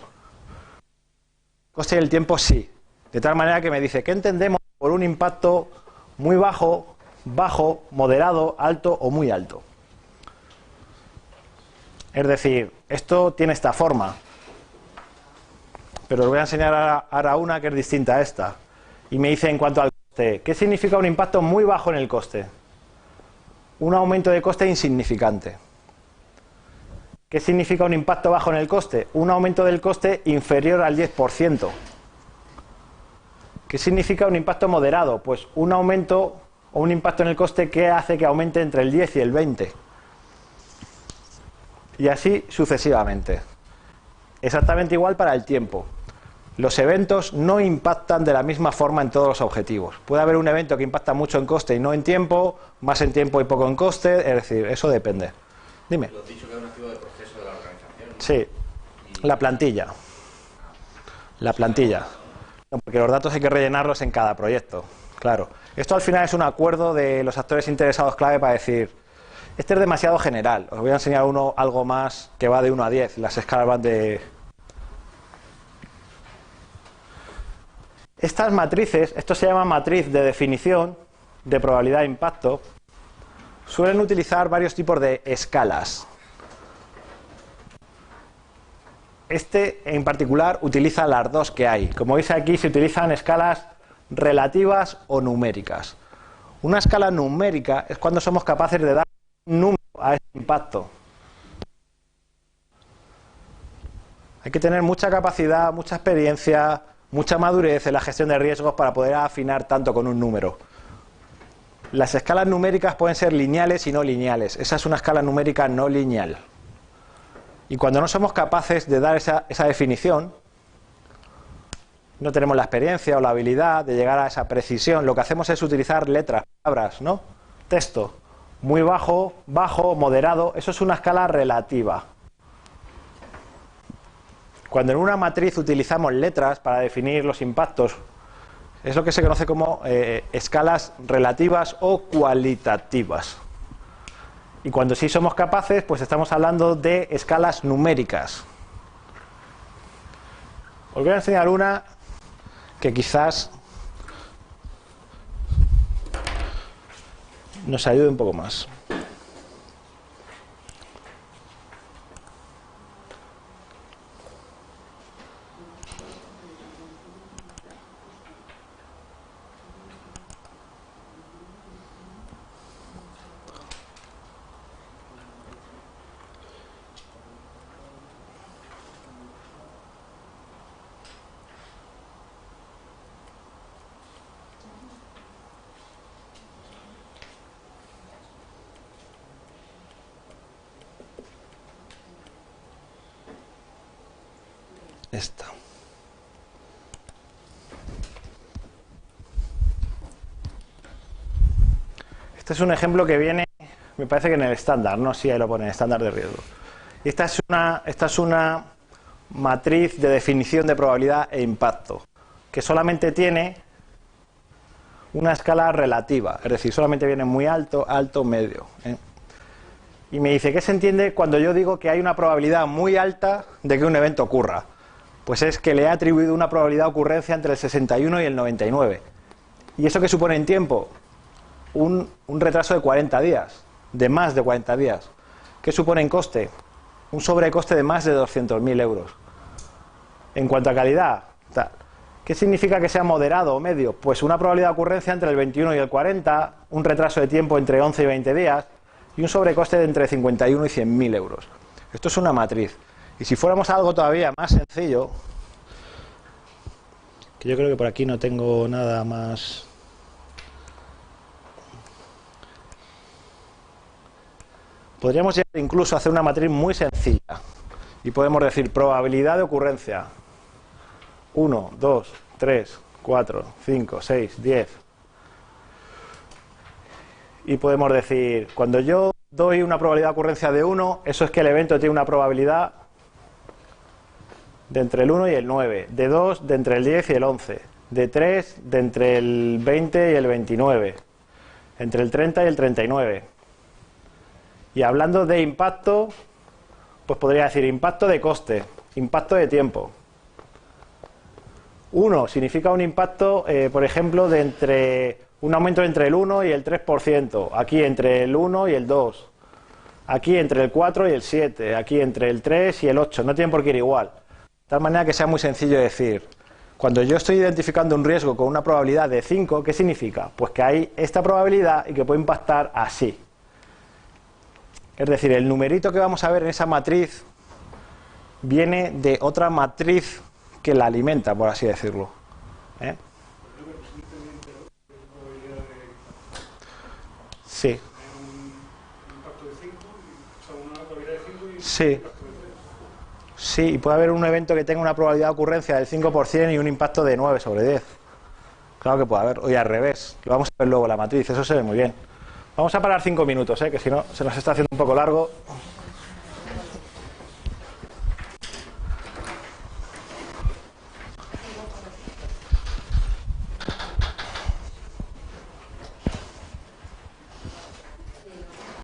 Coste y el tiempo sí. De tal manera que me dice, ¿qué entendemos por un impacto muy bajo, bajo, moderado, alto o muy alto? Es decir, esto tiene esta forma. Pero os voy a enseñar ahora una que es distinta a esta. Y me dice en cuanto al coste, ¿qué significa un impacto muy bajo en el coste? Un aumento de coste insignificante. ¿Qué significa un impacto bajo en el coste? Un aumento del coste inferior al 10%. ¿Qué significa un impacto moderado? Pues un aumento o un impacto en el coste que hace que aumente entre el 10 y el 20. Y así sucesivamente. Exactamente igual para el tiempo. Los eventos no impactan de la misma forma en todos los objetivos. Puede haber un evento que impacta mucho en coste y no en tiempo, más en tiempo y poco en coste, es decir, eso depende. Dime. Lo has dicho que es un activo de proceso de la organización, ¿no? Sí, la plantilla. La plantilla. Porque los datos hay que rellenarlos en cada proyecto. Claro. Esto al final es un acuerdo de los actores interesados clave para decir, este es demasiado general. Os voy a enseñar algo más que va de 1 a 10. Las escalas van de... Estas matrices, esto se llama matriz de definición de probabilidad de impacto, suelen utilizar varios tipos de escalas. este en particular utiliza las dos que hay. Como veis aquí, se utilizan escalas relativas o numéricas. Una escala numérica es cuando somos capaces de dar un número a ese impacto. Hay que tener mucha capacidad, mucha experiencia, mucha madurez en la gestión de riesgos para poder afinar tanto con un número. Las escalas numéricas pueden ser lineales y no lineales. Esa es una escala numérica no lineal. Y cuando no somos capaces de dar esa definición, no tenemos la experiencia o la habilidad de llegar a esa precisión, lo que hacemos es utilizar letras, palabras, ¿no? Texto, muy bajo, bajo, moderado, eso es una escala relativa. Cuando en una matriz utilizamos letras para definir los impactos, es lo que se conoce como escalas relativas o cualitativas. Y cuando sí somos capaces, pues estamos hablando de escalas numéricas. Os voy a enseñar una que quizás nos ayude un poco más. Esta. Este es un ejemplo que viene, me parece que en el estándar, no sé si ahí lo pone, estándar de riesgo. Y esta es una matriz de definición de probabilidad e impacto, que solamente tiene una escala relativa, es decir, solamente viene muy alto, alto, medio. Y me dice, ¿qué se entiende cuando yo digo que hay una probabilidad muy alta de que un evento ocurra? Pues es que le he atribuido una probabilidad de ocurrencia entre el 61 y el 99. ¿Y eso qué supone en tiempo? Un retraso de 40 días, de más de 40 días. ¿Qué supone en coste? Un sobrecoste de más de 200.000 euros. En cuanto a calidad, ¿qué significa que sea moderado o medio? Pues una probabilidad de ocurrencia entre el 21 y el 40, un retraso de tiempo entre 11 y 20 días y un sobrecoste de entre 51 y 100.000 euros. Esto es una matriz. Y si fuéramos a algo todavía más sencillo, que yo creo que por aquí no tengo nada más. Podríamos llegar incluso a hacer una matriz muy sencilla. Y podemos decir probabilidad de ocurrencia. 1, 2, 3, 4, 5, 6, 10. Y podemos decir, cuando yo doy una probabilidad de ocurrencia de 1, eso es que el evento tiene una probabilidad de entre el 1 y el 9, de 2 de entre el 10 y el 11, de 3 de entre el 20 y el 29, entre el 30 y el 39. Y hablando de impacto, pues podría decir impacto de coste, impacto de tiempo. 1 significa un impacto, por ejemplo, de un aumento entre el 1 y el 3%, aquí entre el 1 y el 2, aquí entre el 4 y el 7, aquí entre el 3 y el 8, no tienen por qué ir igual. De tal manera que sea muy sencillo decir, cuando yo estoy identificando un riesgo con una probabilidad de 5, ¿qué significa? Pues que hay esta probabilidad y que puede impactar así. Es decir, el numerito que vamos a ver en esa matriz viene de otra matriz que la alimenta, por así decirlo. Sí. Un impacto de 5, o sea, una probabilidad de 5 y Sí. un impacto de 3. Sí, y puede haber un evento que tenga una probabilidad de ocurrencia del 5% y un impacto de 9 sobre 10. Claro que puede haber, o y al revés. Lo vamos a ver luego en la matriz, eso se ve muy bien. Vamos a parar 5 minutos, que si no se nos está haciendo un poco largo.